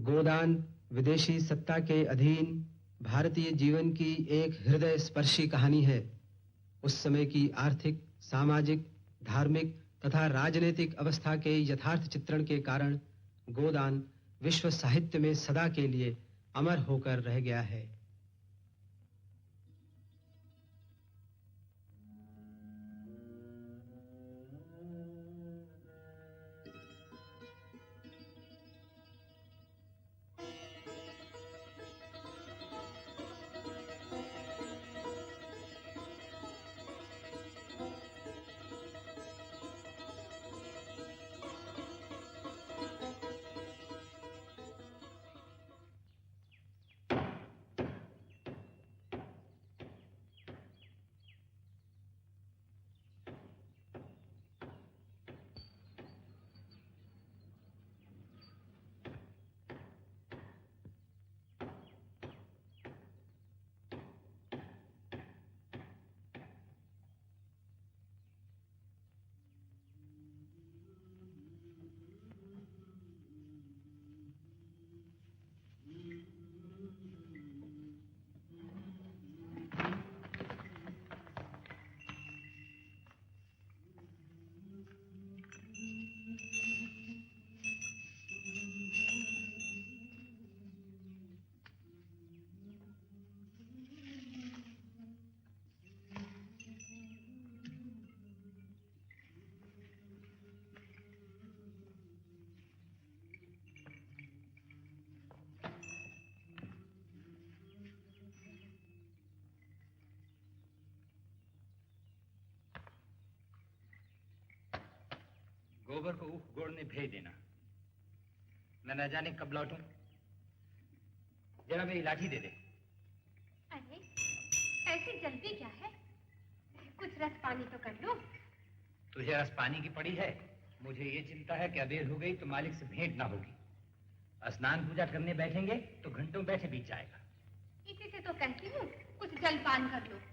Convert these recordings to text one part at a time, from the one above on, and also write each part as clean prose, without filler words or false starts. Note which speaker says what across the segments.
Speaker 1: गोदान विदेशी सत्ता के अधीन भारतीय जीवन की एक हृदय स्पर्शी कहानी है। उस समय की आर्थिक, सामाजिक, धार्मिक तथा राजनीतिक अवस्था के यथार्थ चित्रण के कारण गोदान विश्व साहित्य में सदा के लिए अमर होकर रह गया है।
Speaker 2: गोबर को ऊख गोड़ने भेज देना। मैं न जाने कब लौटूं। जरा मेरी लाठी दे दे।
Speaker 3: अरे ऐसी जल्दी क्या है? कुछ रस पानी तो कर लो।
Speaker 2: तुझे रस पानी की पड़ी है? मुझे ये चिंता है कि अबेर हो गई तो मालिक से भेंट ना होगी। स्नान पूजा करने बैठेंगे तो घंटों बैठे बीत जाएगा।
Speaker 3: इसी से तो कहती हूँ कुछ जलपान कर लो।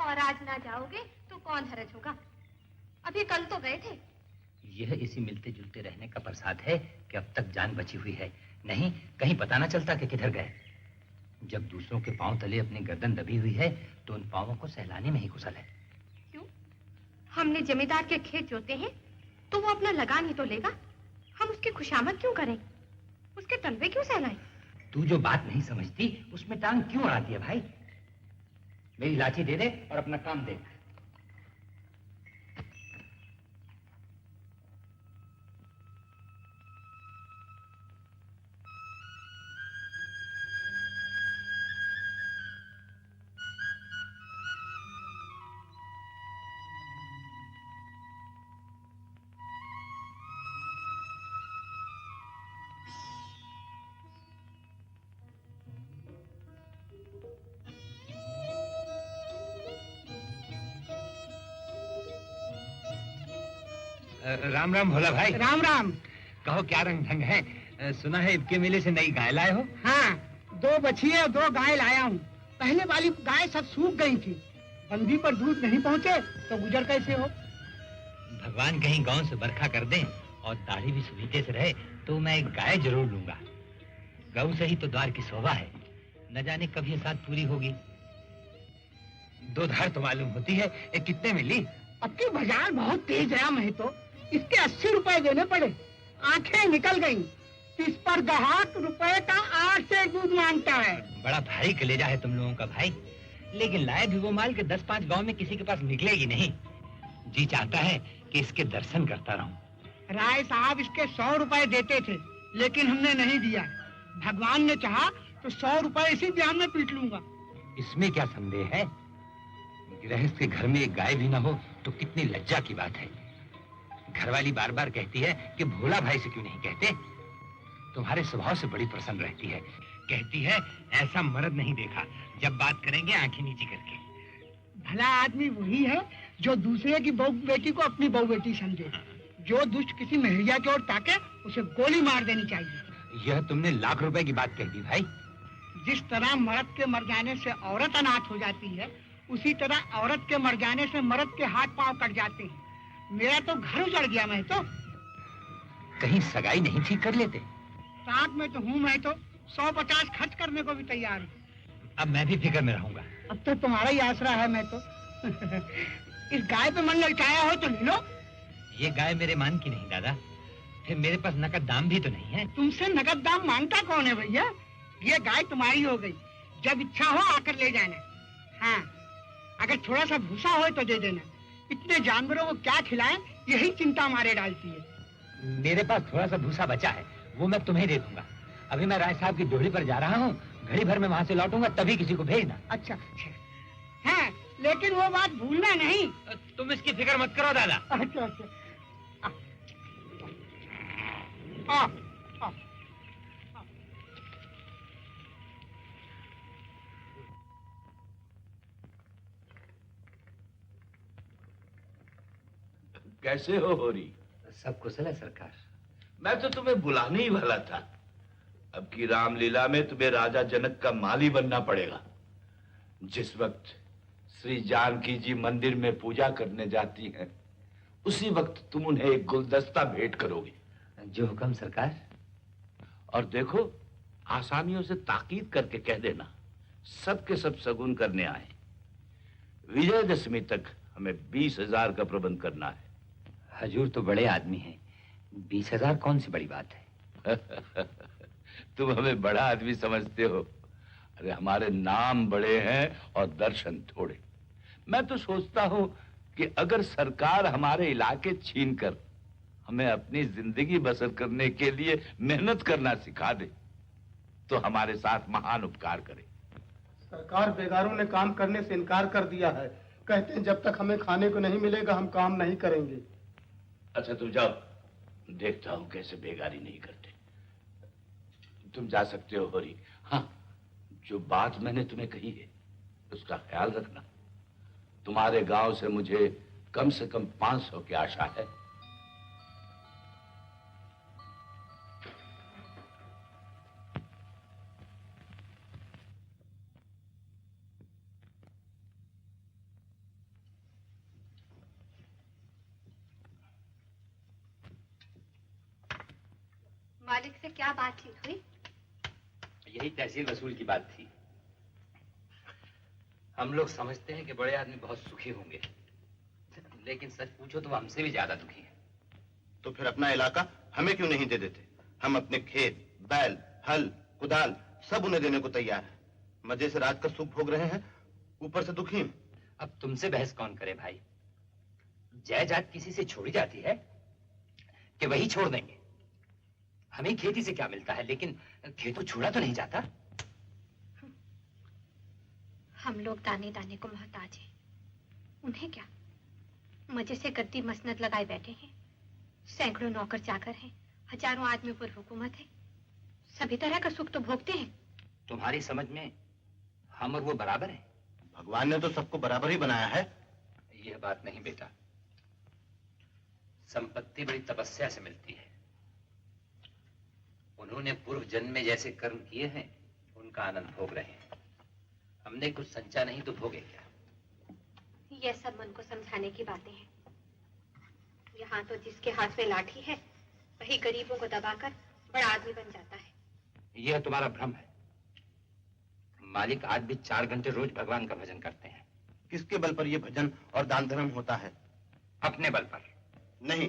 Speaker 3: और आज ना जाओगे तो कौन हरज होगा? अभी कल तो गए थे।
Speaker 2: यह इसी मिलते जुलते रहने का प्रसाद है कि अब तक जान बची हुई है। नहीं कहीं पता ना चलता कि किधर गए। जब दूसरों के पांव तले अपनी गर्दन दबी हुई है तो उन पांवों को सहलाने में ही कुशल है।
Speaker 3: क्यों? हमने जमींदार के खेत जोते हैं तो वो अपना लगान ही तो लेगा। हम उसकी खुशामद क्यों करें? उसके तलवे क्यों सहलाएं?
Speaker 2: तू जो बात नहीं समझती उसमें टांग क्यों अड़ाती है भाई? मेरी लाठी दे दे और अपना काम देख। राम राम भोला भाई।
Speaker 4: राम राम।
Speaker 2: कहो क्या रंग ढंग है? सुना है इबके मेले से नई गाय लाए हो?
Speaker 4: हाँ, 2 बछिए और 2 गाय लाया हूँ। पहले वाली गाय सब सूख गई थी। बंदी पर दूध नहीं पहुँचे तो गुजर कैसे हो?
Speaker 2: भगवान कहीं गांव से बरखा कर दें और दाढ़ी भी सुबीते से रहे तो मैं एक गाय जरूर लूंगा। गऊ से ही तो द्वार की शोभा है। न जाने कब ये साथ पूरी होगी। 2 धार तो मालूम होती है। कितने मिली?
Speaker 4: अब की बाजार बहुत तेज है। मैं तो इसके 80 रुपए देने पड़े। आंखें निकल गईं। इस पर ग्राहक रुपए का 8 से दूध मांगता है।
Speaker 2: बड़ा भारी कलेजा है तुम लोगों का भाई। लेकिन लाए भी वो माल के 10-5 गांव में किसी के पास निकलेगी नहीं। जी चाहता है कि इसके दर्शन करता रहूं।
Speaker 4: राय साहब इसके 100 रुपए देते थे लेकिन हमने नहीं दिया। भगवान ने चाहा तो 100 रुपए इसी ब्याह में पीट लूंगा।
Speaker 2: इसमें क्या संदेह है? गृहस्थ के घर में एक गाय भी ना हो तो कितनी लज्जा की बात है। घरवाली बार बार कहती है कि भोला भाई से क्यों नहीं कहते। तुम्हारे स्वभाव से बड़ी प्रसन्न रहती है। कहती है ऐसा मर्द नहीं देखा। जब बात करेंगे आंखें नीची करके।
Speaker 4: भला आदमी वही है जो दूसरे की बहू बेटी को अपनी बहू बेटी समझे। जो दुष्ट किसी महरिया की ओर ताके उसे गोली मार देनी चाहिए।
Speaker 2: यह तुमने लाख रुपए की बात कह दी भाई।
Speaker 4: जिस तरह मर्द के मर जाने से औरत अनाथ हो जाती है उसी तरह औरत के मर जाने से मर्द के हाथ पांव कट जाते हैं। मेरा तो घर उजड़ गया। मैं तो
Speaker 2: कहीं सगाई नहीं ठीक कर लेते?
Speaker 4: साथ में तो हूँ मैं तो 150 खर्च करने को भी तैयार हूँ।
Speaker 2: अब मैं भी फिक्र में रहूंगा।
Speaker 4: अब तो तुम्हारा ही आसरा है मैं तो। इस गाय पे मन ललचाया हो तो ले लो।
Speaker 2: ये गाय मेरे मान की नहीं दादा, फिर मेरे पास नकद दाम भी तो नहीं है।
Speaker 4: तुमसे नकद दाम मांगता कौन है भैया? ये गाय तुम्हारी हो गई, जब इच्छा हो आकर ले जाना। हाँ, अगर थोड़ा सा भूसा हो तो दे देना। इतने जानवरों को क्या खिलाएं, यही चिंता मारे डालती है।
Speaker 2: मेरे पास थोड़ा सा भूसा बचा है, वो मैं तुम्हें दे दूंगा। अभी मैं राय साहब की ड्योढ़ी पर जा रहा हूँ, घड़ी भर में वहाँ से लौटूंगा, तभी किसी को भेजना।
Speaker 4: अच्छा अच्छा। हाँ, लेकिन वो बात भूलना नहीं।
Speaker 2: तुम इसकी फिक्र मत करो दादा।
Speaker 4: अच्छा अच्छा। आ, आ, आ।
Speaker 5: कैसे हो होरी?
Speaker 2: सब कुशल है सरकार।
Speaker 5: मैं तो तुम्हें बुलाने ही वाला था। अब की रामलीला में तुम्हें राजा जनक का माली बनना पड़ेगा। जिस वक्त श्री जानकी जी मंदिर में पूजा करने जाती हैं, उसी वक्त तुम उन्हें एक गुलदस्ता भेंट करोगे।
Speaker 2: जो हुक्म सरकार।
Speaker 5: और देखो, आसानियों से ताकीद करके कह देना सब के सब शगुन करने आए। विजयदशमी तक हमें 20,000 का प्रबंध करना है।
Speaker 2: हजूर तो बड़े आदमी हैं, 20,000 कौन सी बड़ी बात है?
Speaker 5: तुम हमें बड़ा आदमी समझते हो। अरे हमारे नाम बड़े हैं और दर्शन थोड़े। मैं तो सोचता हूं कि अगर सरकार हमारे इलाके छीनकर हमें अपनी जिंदगी बसर करने के लिए मेहनत करना सिखा दे, तो हमारे साथ महान उपकार करे।
Speaker 6: सरकार बेगारों ने काम करने से इनकार कर दिया है। कहते हैं जब तक हमें खाने को नहीं मिलेगा हम काम नहीं करेंगे।
Speaker 5: अच्छा तुम जाओ, देखता हूं कैसे बेगारी नहीं करते। तुम जा सकते हो होरी। हाँ, जो बात मैंने तुम्हें कही है उसका ख्याल रखना। तुम्हारे गांव से मुझे कम से कम 500 की आशा है।
Speaker 3: मालिक से क्या बातचीत हुई?
Speaker 2: यही तहसील वसूल की बात थी। हम लोग समझते हैं कि बड़े आदमी बहुत सुखी होंगे, लेकिन सच पूछो तो वो हमसे भी ज्यादा दुखी हैं।
Speaker 7: तो फिर अपना इलाका हमें क्यों नहीं दे देते? हम अपने खेत, बैल, हल, कुदाल सब उन्हें देने को तैयार है। मजे से रात का सुख भोग रहे हैं, ऊपर से दुखी हैं।
Speaker 2: अब तुमसे बहस कौन करे भाई? जायदाद किसी से छोड़ी जाती है कि वही छोड़ देंगे? हमें खेती से क्या मिलता है, लेकिन खेतों छोड़ा तो नहीं जाता।
Speaker 3: हम लोग दाने दाने को मोहताज हैं। उन्हें क्या? मजे से गद्दी मसनद लगाए बैठे हैं। सैकड़ों नौकर चाकर हैं, हजारों आदमियों पर हुकूमत है। सभी तरह का सुख तो भोगते हैं।
Speaker 2: तुम्हारी समझ में हम और वो बराबर हैं?
Speaker 7: भगवान ने तो सबको बराबर ही बनाया है।
Speaker 2: यह बात नहीं बेटा, संपत्ति बड़ी तपस्या से मिलती है। उन्होंने पूर्व जन्म में जैसे कर्म किए हैं, उनका आनंद भोग रहे हैं। हमने कुछ संचा नहीं तो भोगे क्या?
Speaker 3: ये सब मन को समझाने की बातें हैं। यहाँ तो जिसके हाथ में लाठी है वही गरीबों को दबाकर बड़ा आदमी बन जाता है।
Speaker 2: यह तुम्हारा भ्रम है। मालिक आज भी 4 घंटे रोज भगवान का भजन करते हैं।
Speaker 7: किसके बल पर यह भजन और दान धर्म होता है?
Speaker 2: अपने बल पर
Speaker 7: नहीं,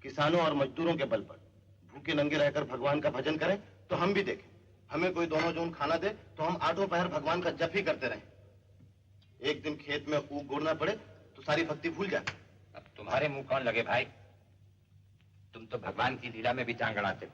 Speaker 7: किसानों और मजदूरों के बल पर। भूखे नंगे रहकर भगवान का भजन करें तो हम भी देखें। हमें कोई दोनों जून खाना दे तो हम 8 पहर भगवान का जप ही करते रहें। एक दिन खेत में ऊख गोड़ना पड़े तो सारी भक्ति भूल जाए।
Speaker 2: अब तुम्हारे मुंह कौन लगे भाई? तुम तो भगवान की लीला में भी टांग अड़ाते हो।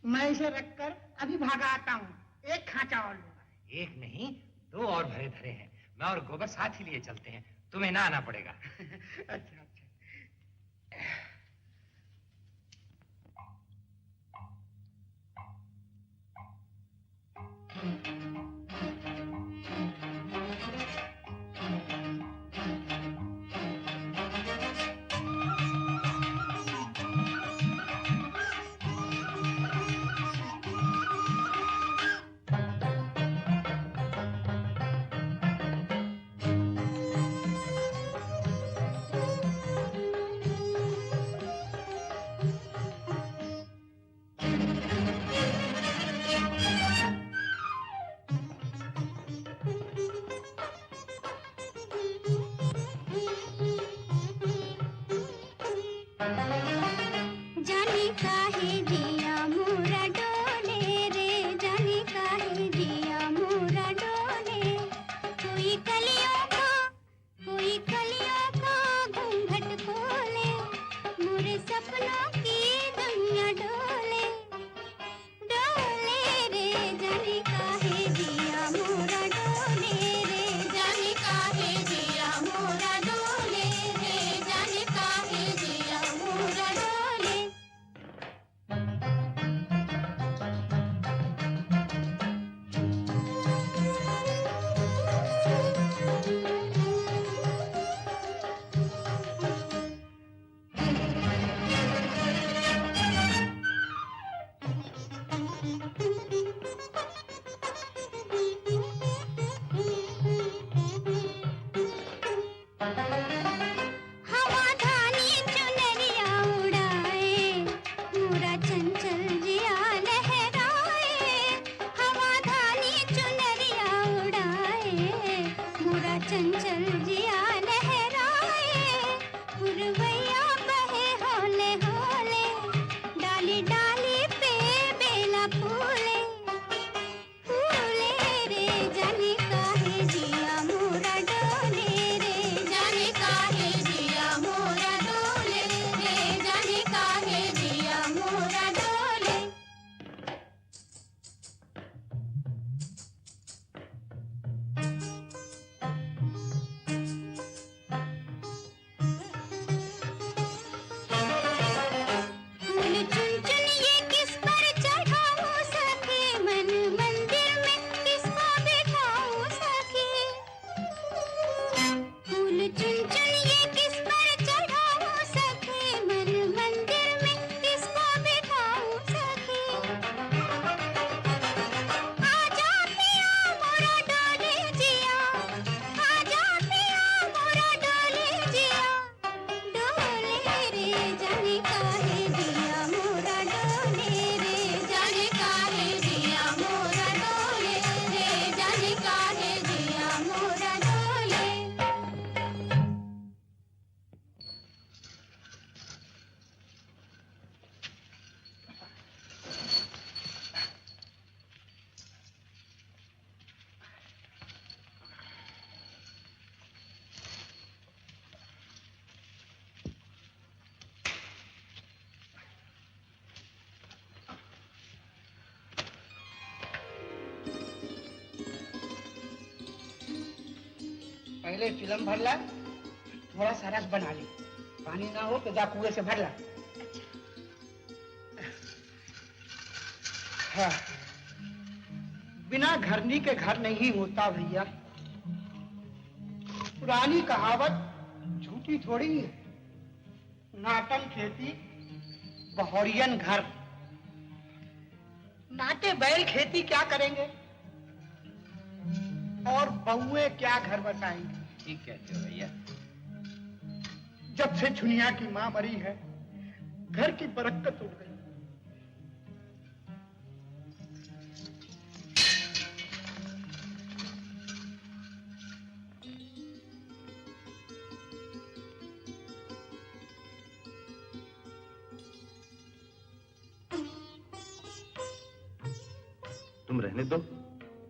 Speaker 4: मैं इसे रखकर अभी भागा आता हूँ। एक खांचा और लूंगा।
Speaker 2: एक नहीं, 2 और भरे धरे हैं। मैं और गोबर साथ ही लिए चलते हैं, तुम्हें ना आना पड़ेगा।
Speaker 4: अच्छा अच्छा। पहले चिलम भर ला, थोड़ा सा रस बना ले। पानी ना हो तो जा कुएं से भर ला। हाँ, बिना घरनी के घर नहीं होता भैया। पुरानी कहावत झूठी थोड़ी है। नाटन खेती बहौरियन घर। नाटे बैल खेती क्या करेंगे और बहुए क्या घर बसाएंगे।
Speaker 2: ठीक कहते हो भैया।
Speaker 4: जब से छुनिया की मां मरी है, घर की बरकत उड़ गई।
Speaker 7: तुम रहने दो,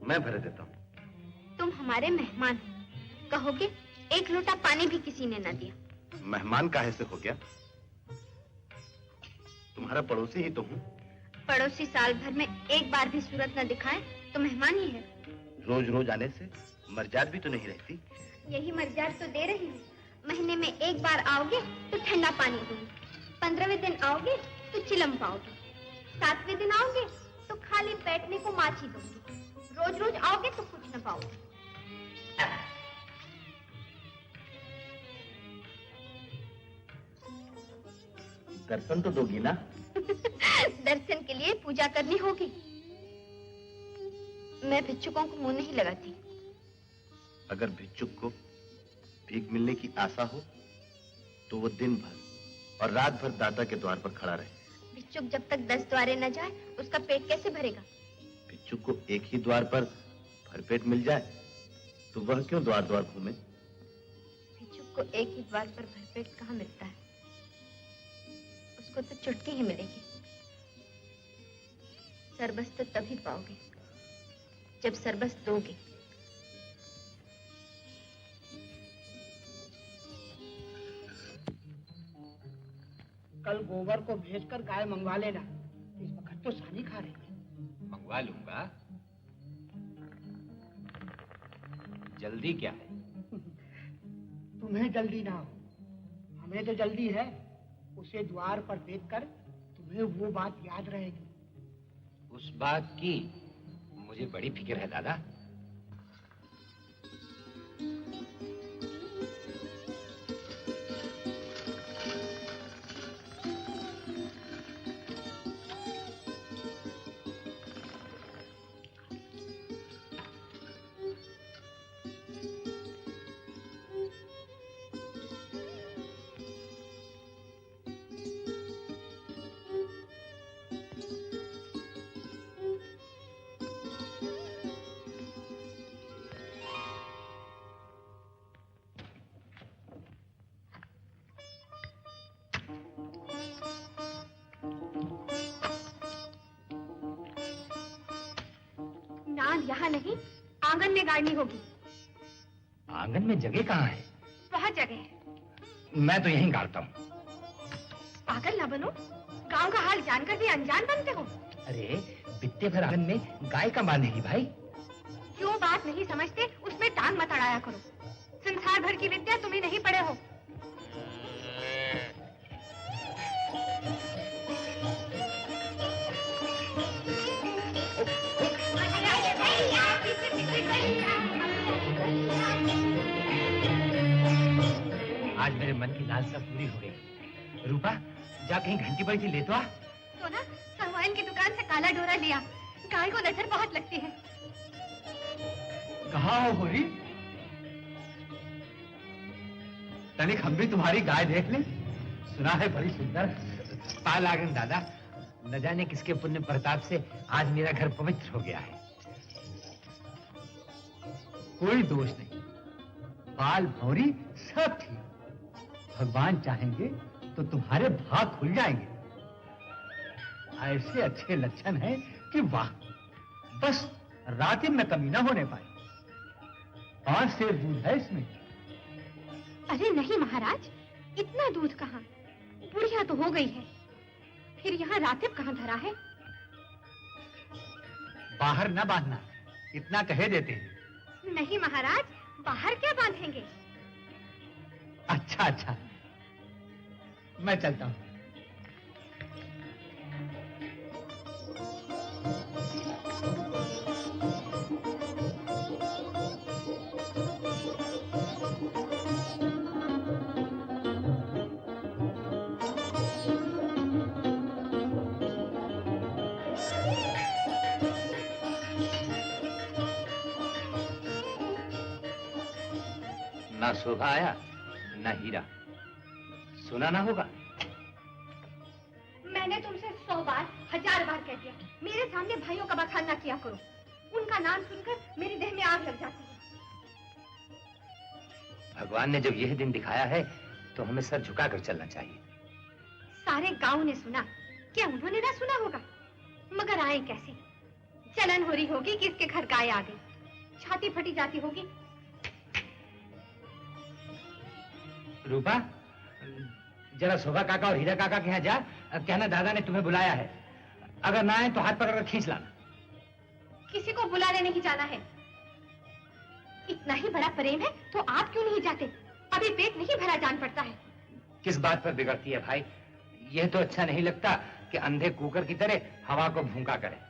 Speaker 7: मैं भर देता हूँ।
Speaker 3: तुम हमारे मेहमान हो। कहोगे एक लोटा पानी भी किसी ने न दिया।
Speaker 7: मेहमान काहे से हो गया? तुम्हारा पड़ोसी ही तो हूँ।
Speaker 3: पड़ोसी साल भर में एक बार भी सूरत न दिखाए तो मेहमान ही है।
Speaker 7: रोज रोज आने से मर्जाद भी तो नहीं रहती।
Speaker 3: यही मर्जाद तो दे रही हूँ। महीने में एक बार आओगे तो ठंडा पानी दूंगी, 15वें दिन आओगे तो चिलम पाओगे, 7वें दिन आओगे तो खाली बैठने को माछी दूंगी, रोज रोज आओगे तो कुछ न पाओगे।
Speaker 7: दर्शन तो दोगी ना?
Speaker 3: दर्शन के लिए पूजा करनी होगी। मैं भिक्षुकों को मुंह नहीं लगाती।
Speaker 7: अगर भिक्षुक को भीख मिलने की आशा हो तो वो दिन भर और रात भर दाता के द्वार पर खड़ा रहे।
Speaker 3: भिक्षुक जब तक 10 द्वारे न जाए उसका पेट कैसे भरेगा?
Speaker 7: भिक्षुक को एक ही द्वार पर भरपेट मिल जाए तो वह क्यों द्वार द्वार घूमे?
Speaker 3: भिक्षुक को एक ही द्वार पर भरपेट कहाँ मिलता है? उसको तो चुटकी ही मिलेगी। सरबस तो तभी पाओगे जब सरबस दोगे।
Speaker 4: कल गोबर को भेजकर गाय मंगवा लेना। इस वक्त तो सानी खा रही है।
Speaker 2: मंगवा लूंगा। जल्दी क्या है?
Speaker 4: तुम्हें जल्दी ना हो, हमें तो जल्दी है। उसे द्वार पर देखकर तुम्हें वो बात याद रहेगी।
Speaker 2: उस बात की मुझे बड़ी फिक्र है दादा।
Speaker 3: यहाँ नहीं, आंगन में गाड़नी होगी।
Speaker 2: आंगन में जगह कहाँ है?
Speaker 3: बहुत जगह है।
Speaker 2: मैं तो यहीं गाड़ता हूँ।
Speaker 3: पागल ना बनो, गांव का हाल जानकर भी अनजान बनते हो।
Speaker 2: अरे बित्ते भर आंगन में गाय का बांधेगी भाई।
Speaker 3: क्यों बात नहीं समझते, उसमें टांग मत अड़ाया करो। संसार भर की विद्या तुम्हें नहीं पढ़े हो।
Speaker 2: आज मेरे मन की लालसा पूरी हो गई। रूपा, जा कहीं घंटी बजी ले तो आ।
Speaker 3: तो ना सामान की दुकान से काला डोरा लिया। गाय को नजर बहुत लगती है।
Speaker 2: कहाँ हो होरी? तनिक हम भी तुम्हारी गाय देख लें। सुना है बड़ी सुंदर। पाल लागन दादा, न जाने किसके पुण्य प्रताप से आज मेरा घर पवित्र हो गया है। कोई दोष नहीं, बाल भौरी सब ठीक। भगवान चाहेंगे तो तुम्हारे भाग खुल जाएंगे। ऐसे अच्छे लक्षण हैं कि वाह, बस रातिम में कमी ना होने पाए। 5 सेर दूध है इसमें।
Speaker 3: अरे नहीं महाराज, इतना दूध कहाँ? बुढ़िया तो हो गई है। फिर यहाँ रातिब कहाँ धरा है?
Speaker 2: बाहर न बांधना, इतना कहे देते हैं।
Speaker 3: नहीं महाराज, बाहर क्या बांधेंगे?
Speaker 2: अच्छा अच्छा, मैं चलता हूँ। ना शोभा आया ना हीरा, सुना ना होगा।
Speaker 3: मैंने तुमसे 100 बार 1000 बार कह दिया, मेरे सामने भाइयों का बखान ना किया करो। उनका नाम सुनकर मेरी देह में आग लग जाती है।
Speaker 2: भगवान ने जब यह दिन दिखाया है तो हमें सर झुकाकर चलना चाहिए।
Speaker 3: सारे गांव ने सुना, क्या उन्होंने ना सुना होगा? मगर आए कैसे? जलन हो रही होगी कि इसके घर गाय आ गई, छाती फटी जाती होगी।
Speaker 2: रूपा, जरा शोभा काका और हीरा काका के यहाँ जा, कहना दादा ने तुम्हें बुलाया है। अगर ना आए तो हाथ पकड़कर खींच लाना।
Speaker 3: किसी को बुलाने नहीं जाना है। इतना ही बड़ा प्रेम है तो आप क्यों नहीं जाते? अभी पेट नहीं भरा जान पड़ता है।
Speaker 2: किस बात पर बिगड़ती है भाई? यह तो अच्छा नहीं लगता कि अंधे कुकर की तरह हवा को भूखा करे।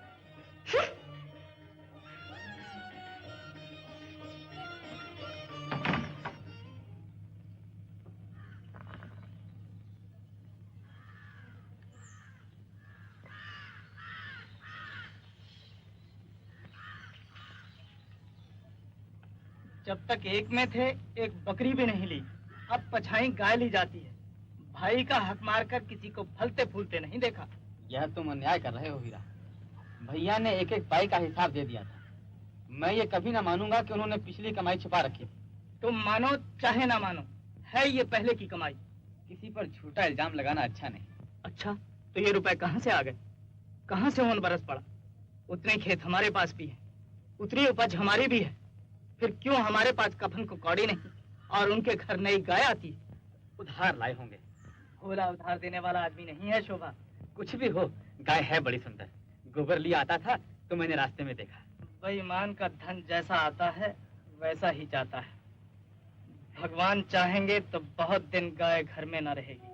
Speaker 8: जब तक एक में थे एक बकरी भी नहीं ली, अब पछाई गाय ली जाती है। भाई का हक मारकर किसी को फलते फूलते नहीं देखा।
Speaker 9: यह तुम अन्याय कर रहे हो हीरा। भैया ने एक एक पाई का हिसाब दे दिया था। मैं ये कभी ना मानूंगा कि उन्होंने पिछली कमाई छुपा रखी।
Speaker 8: तुम मानो चाहे ना मानो, है ये पहले की कमाई।
Speaker 9: किसी पर झूठा इल्जाम लगाना अच्छा नहीं।
Speaker 8: अच्छा, तो ये रुपए कहाँ से आ गए? कहाँ से होन बरस पड़ा? उतने खेत हमारे पास भी है, उतनी उपज हमारी भी है। फिर क्यों हमारे पास कफन को कौड़ी नहीं और उनके घर नई गाय आती?
Speaker 9: उधार लाए होंगे।
Speaker 8: भोला उधार देने वाला आदमी नहीं है शोभा।
Speaker 9: कुछ भी हो, गाय है बड़ी सुंदर। गोबर लिया आता था तो मैंने रास्ते में देखा।
Speaker 8: बेईमान का धन जैसा आता है वैसा ही जाता है। भगवान चाहेंगे तो बहुत दिन गाय घर में न रहेगी।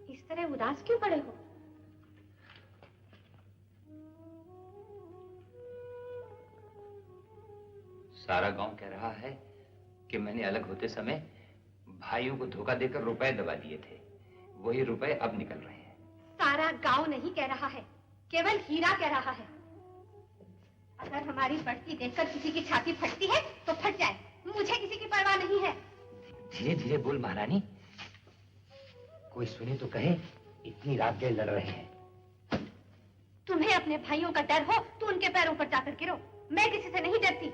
Speaker 3: इस तरह उदास क्यों पड़े हो?
Speaker 2: सारा गांव कह रहा है कि मैंने अलग होते समय भाइयों को धोखा देकर रुपए दबा दिए थे। वही रुपए अब निकल रहे हैं।
Speaker 3: सारा गांव नहीं कह रहा है, केवल हीरा कह रहा है। अगर हमारी बढ़ती देखकर किसी की छाती फटती है तो फट जाए, मुझे किसी की परवाह नहीं है।
Speaker 2: धीरे धीरे बोल महारानी, कोई सुने तो कहे इतनी रात गए लड़ रहे हैं।
Speaker 3: तुम्हें अपने भाइयों का डर हो तो उनके पैरों पर जाकर गिरो। मैं किसी से नहीं डरती।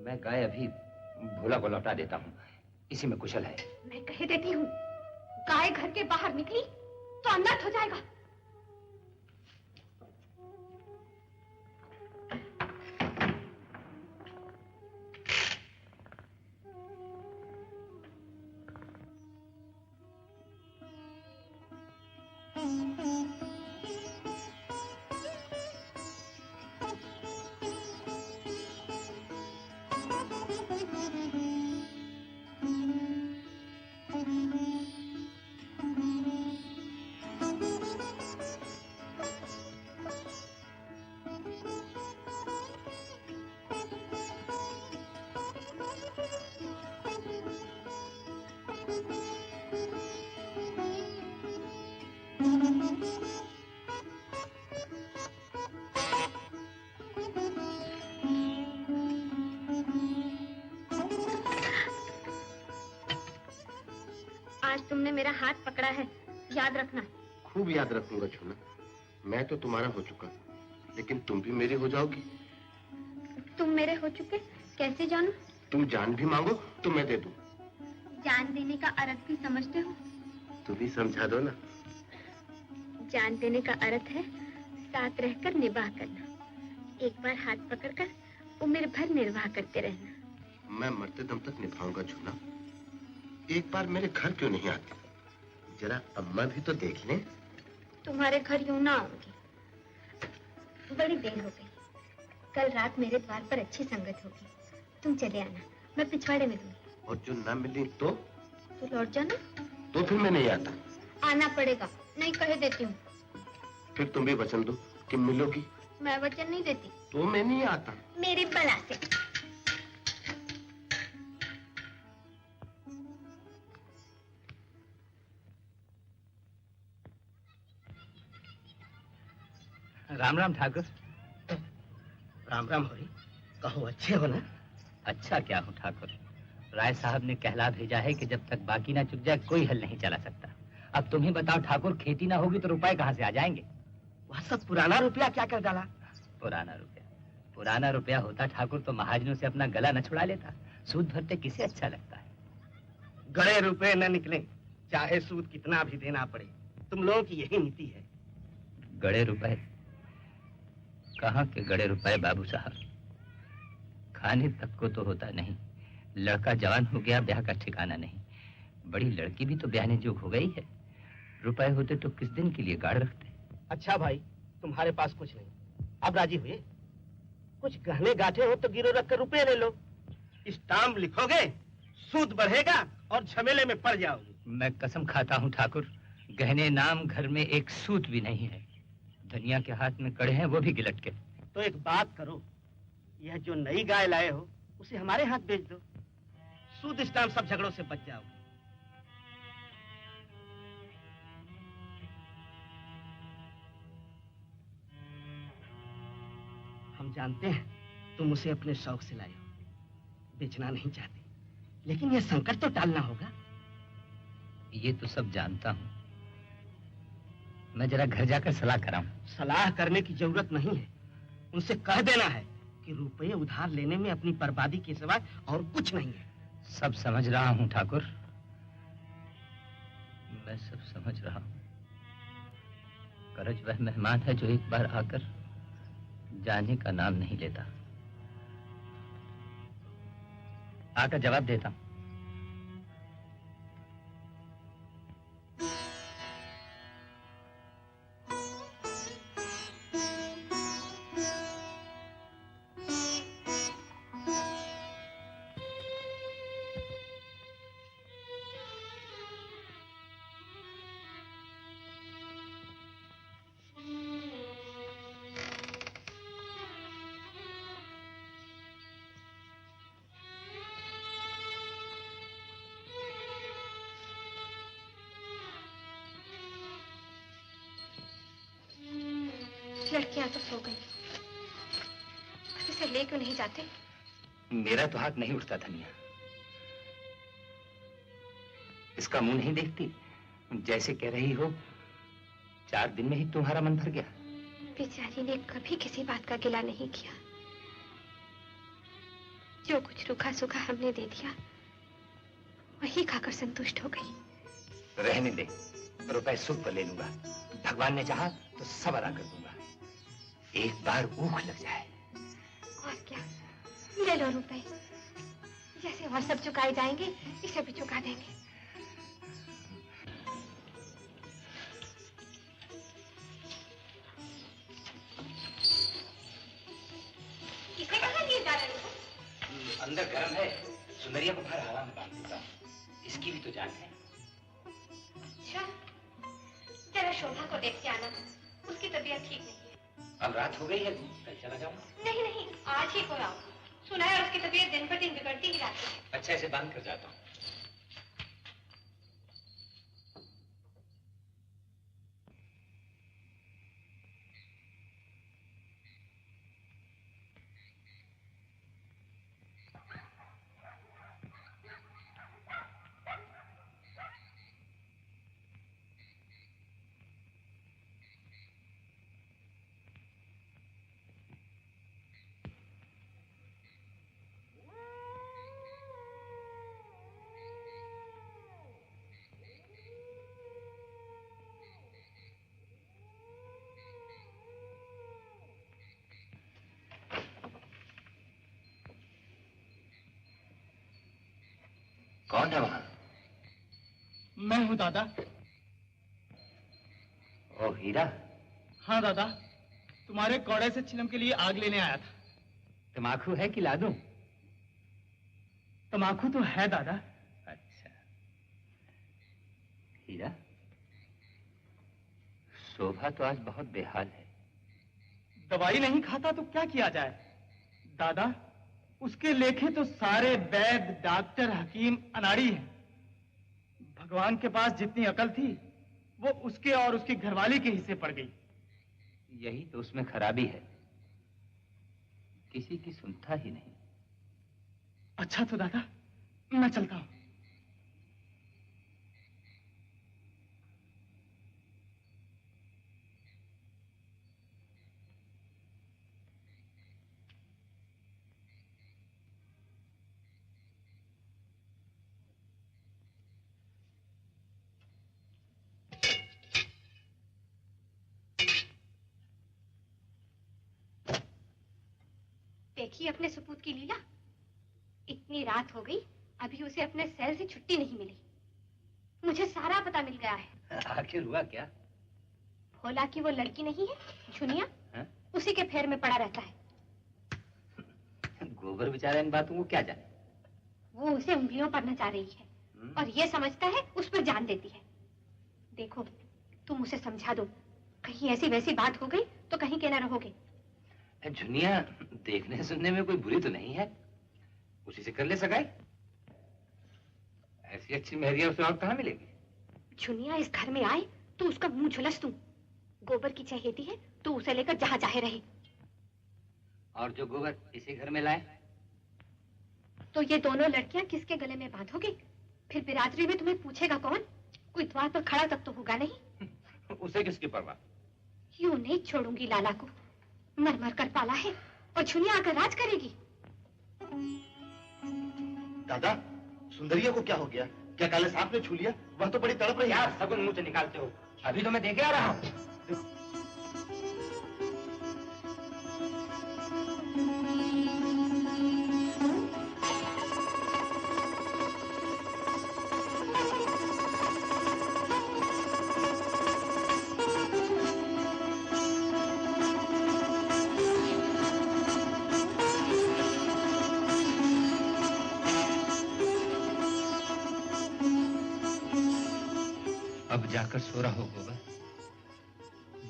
Speaker 2: मैं गाय अभी भोला को लौटा देता हूँ, इसी में कुशल है।
Speaker 3: मैं कह देती हूँ, गाय घर के बाहर निकली तो अनर्थ हो जाएगा। आज तुमने मेरा हाथ पकड़ा है, याद रखना।
Speaker 7: खूब याद रखूंगा छूना। मैं तो तुम्हारा हो चुका, लेकिन तुम भी मेरी हो जाओगी।
Speaker 3: तुम मेरे हो चुके, कैसे जानूं?
Speaker 7: तुम जान भी मांगो तो मैं दे दूं।
Speaker 3: जान देने का अर्थ भी समझते हो?
Speaker 7: तुम भी समझा दो ना।
Speaker 3: जान देने का अर्थ है साथ रहकर निभाह करना, एक बार हाथ पकड़कर उम्र भर निर्वाह करते रहना।
Speaker 7: मैं मरते दम तक निभाऊंगा झूना। एक बार मेरे घर क्यों नहीं आती? जरा अम्मा भी तो देख लें।
Speaker 3: तुम्हारे घर यूं ना आऊंगी, बड़ी देर हो गई। कल रात मेरे द्वार पर अच्छी संगत होगी, तुम चले आना, मैं पिछवाड़े में दूंगी।
Speaker 7: और जो ना मिली तो
Speaker 3: लौट जाना।
Speaker 7: तो फिर मैं नहीं आता।
Speaker 3: आना पड़ेगा, नहीं कह देती हूँ।
Speaker 7: फिर तुम भी वचन दो कि मिलोगी।
Speaker 3: मैं वचन नहीं देती।
Speaker 7: तो मैं नहीं आता।
Speaker 3: मेरी बला से।
Speaker 2: राम राम ठाकुर।
Speaker 8: राम राम हरी, कहो अच्छे हो ना?
Speaker 2: अच्छा क्या हूँ ठाकुर, राय साहब ने कहला भेजा है कि जब तक बाकी ना चुक जाए कोई हल नहीं चला सकता। अब तुम ही बताओ ठाकुर, खेती ना होगी तो रुपए कहाँ से आ जाएंगे?
Speaker 8: वह सब पुराना रुपया क्या कर डाला?
Speaker 2: पुराना रुपया होता ठाकुर तो महाजनों से अपना गला न छुड़ा लेता। सूद भरते किसे अच्छा लगता है?
Speaker 8: गड़े रुपए न निकले, चाहे सूद कितना भी देना पड़े। तुम लोगों की यही नीति है।
Speaker 2: गड़े रुपए? कहाँ के गड़े रुपए बाबू साहब, खाने तक को तो होता नहीं। लड़का जवान हो गया, ब्याह का ठिकाना नहीं। बड़ी लड़की भी तो ब्याहने जोग हो गई है। रुपए होते तो किस दिन के लिए गाड़ रखते।
Speaker 8: अच्छा भाई, तुम्हारे पास कुछ नहीं, अब राजी हुए? कुछ गहने गांठे हो तो गिरो रख कर रुपए ले लो। स्टाम्प लिखोगे, सूद बढ़ेगा और झमेले में पड़ जाओगे।
Speaker 2: मैं कसम खाता हूँ ठाकुर, गहने नाम घर में एक सूत भी नहीं है। दुनिया के हाथ में कड़े हैं, वो भी गिलट के।
Speaker 8: तो एक बात करो, यह जो नई गाय लाए हो उसे हमारे हाथ बेच दो। सूद स्टाम्प सब झगड़ों से बच जाओगे। हम जानते हैं तुम उसे अपने शौक से लाए हो, बेचना नहीं चाहते, लेकिन यह संकट तो टालना होगा।
Speaker 2: ये तो सब जानता हूँ, मैं जरा घर जाकर सलाह कराऊं।
Speaker 8: सलाह करने की जरूरत नहीं है, उनसे कह देना है कि रुपये उधार लेने में अपनी बर्बादी के सिवा और कुछ नहीं है।
Speaker 2: सब समझ रहा हूँ ठाकुर, मैं सब समझ रहा हूँ। करज वह मेहमान है जो एक बार आकर जाने का नाम नहीं लेता। आकर जवाब देता हूँ।
Speaker 3: लड़कियां तो सो गई, इसे ले क्यों नहीं जाते?
Speaker 2: मेरा तो हाथ नहीं उठता धनिया। इसका मुंह नहीं देखती, जैसे कह रही हो 4 दिन में ही तुम्हारा मन भर गया।
Speaker 3: बेचारी ने कभी किसी बात का गिला नहीं किया। जो कुछ रूखा सूखा हमने दे दिया वही खाकर संतुष्ट हो गई।
Speaker 2: रहने दे, रुपए सुख पर ले लूंगा। भगवान ने चाहा तो सब अदा कर दूंगा। एक बार ऊख लग जाए।
Speaker 3: और क्या, ले लो रुपए। जैसे और सब चुकाए जाएंगे, इसे भी चुका देंगे। इसे कहाँ लिए जा रहे हो?
Speaker 2: अंदर गर्म है, सुंदरिया को बाहर हवा में बांध देता हूँ। इसकी भी तो जान है।
Speaker 3: अच्छा, जरा शोभा को देख के आना, उसकी तबीयत ठीक नहीं है।
Speaker 2: अब रात हो गई है, कल चला जाऊंगा।
Speaker 3: नहीं नहीं, आज ही को आओ। सुना है उसकी तबीयत दिन पर दिन बिगड़ती ही जाती है।
Speaker 2: अच्छा, ऐसे बांध कर जाता हूँ। कौन है वहां?
Speaker 8: मैं हूँ दादा।
Speaker 2: ओ हीरा।
Speaker 8: हाँ दादा, तुम्हारे कौड़े से चिलम के लिए आग लेने आया था।
Speaker 2: तमाकू है कि ला दूं?
Speaker 8: तमाकू तो है दादा।
Speaker 2: अच्छा। हीरा, शोभा तो आज बहुत बेहाल है।
Speaker 8: दवाई नहीं खाता तो क्या किया जाए दादा, उसके लेखे तो सारे वैद्य, डॉक्टर, हकीम अनाड़ी हैं। भगवान के पास जितनी अकल थी वो उसके और उसकी घरवाली के हिस्से पड़ गई।
Speaker 2: यही तो उसमें खराबी है, किसी की सुनता ही नहीं।
Speaker 8: अच्छा तो दादा, मैं चलता हूं।
Speaker 3: देखिए अपने सपूत की लीला। इतनी रात हो गई, अभी उसे अपने सेल से छुट्टी नहीं मिली। मुझे सारा पता मिल गया है।
Speaker 2: आखिर हुआ क्या?
Speaker 3: भोला की वो लड़की नहीं है, झुनिया, उसी के फेर में पड़ा रहता है।
Speaker 2: गोबर बेचारा इन बातों को क्या जाने।
Speaker 3: वो उसे उंगलियों पर नचा रही है और ये समझता है उस पर जान देती है। देखो तुम उसे समझा दो, कहीं ऐसी वैसी बात हो गई तो कहीं के ना रहोगे।
Speaker 2: झुनिया देखने सुनने में कोई बुरी तो नहीं है, उसी से कर ले सगाई। ऐसी अच्छी मेहरिया उसे और कहाँ मिलेगी?
Speaker 3: झुनिया इस घर में आए तो उसका मुंह झुलस दूं। गोबर की चहेती है तो उसे लेकर जहां चाहे रहे।
Speaker 2: और जो गोबर इसी घर में लाए
Speaker 3: तो ये दोनों लड़कियां किसके गले में बांधोगे? फिर बिरादरी में तुम्हें पूछेगा कौन? कोई द्वार पर खड़ा तक तो होगा नहीं।
Speaker 2: उसे किसकी परवाह?
Speaker 3: यूं नहीं छोड़ूंगी लाला को, मर मर कर पाला है और झुनिया आकर राज करेगी।
Speaker 7: दादा, सुंदरिया को क्या हो गया? क्या काले सांप ने छू लिया? वह तो बड़ी तड़प रही है।
Speaker 2: यार सगुन मुंह से निकालते हो, अभी तो मैं देखे आ रहा हूँ। अब जाकर सो रहा हो गोबर,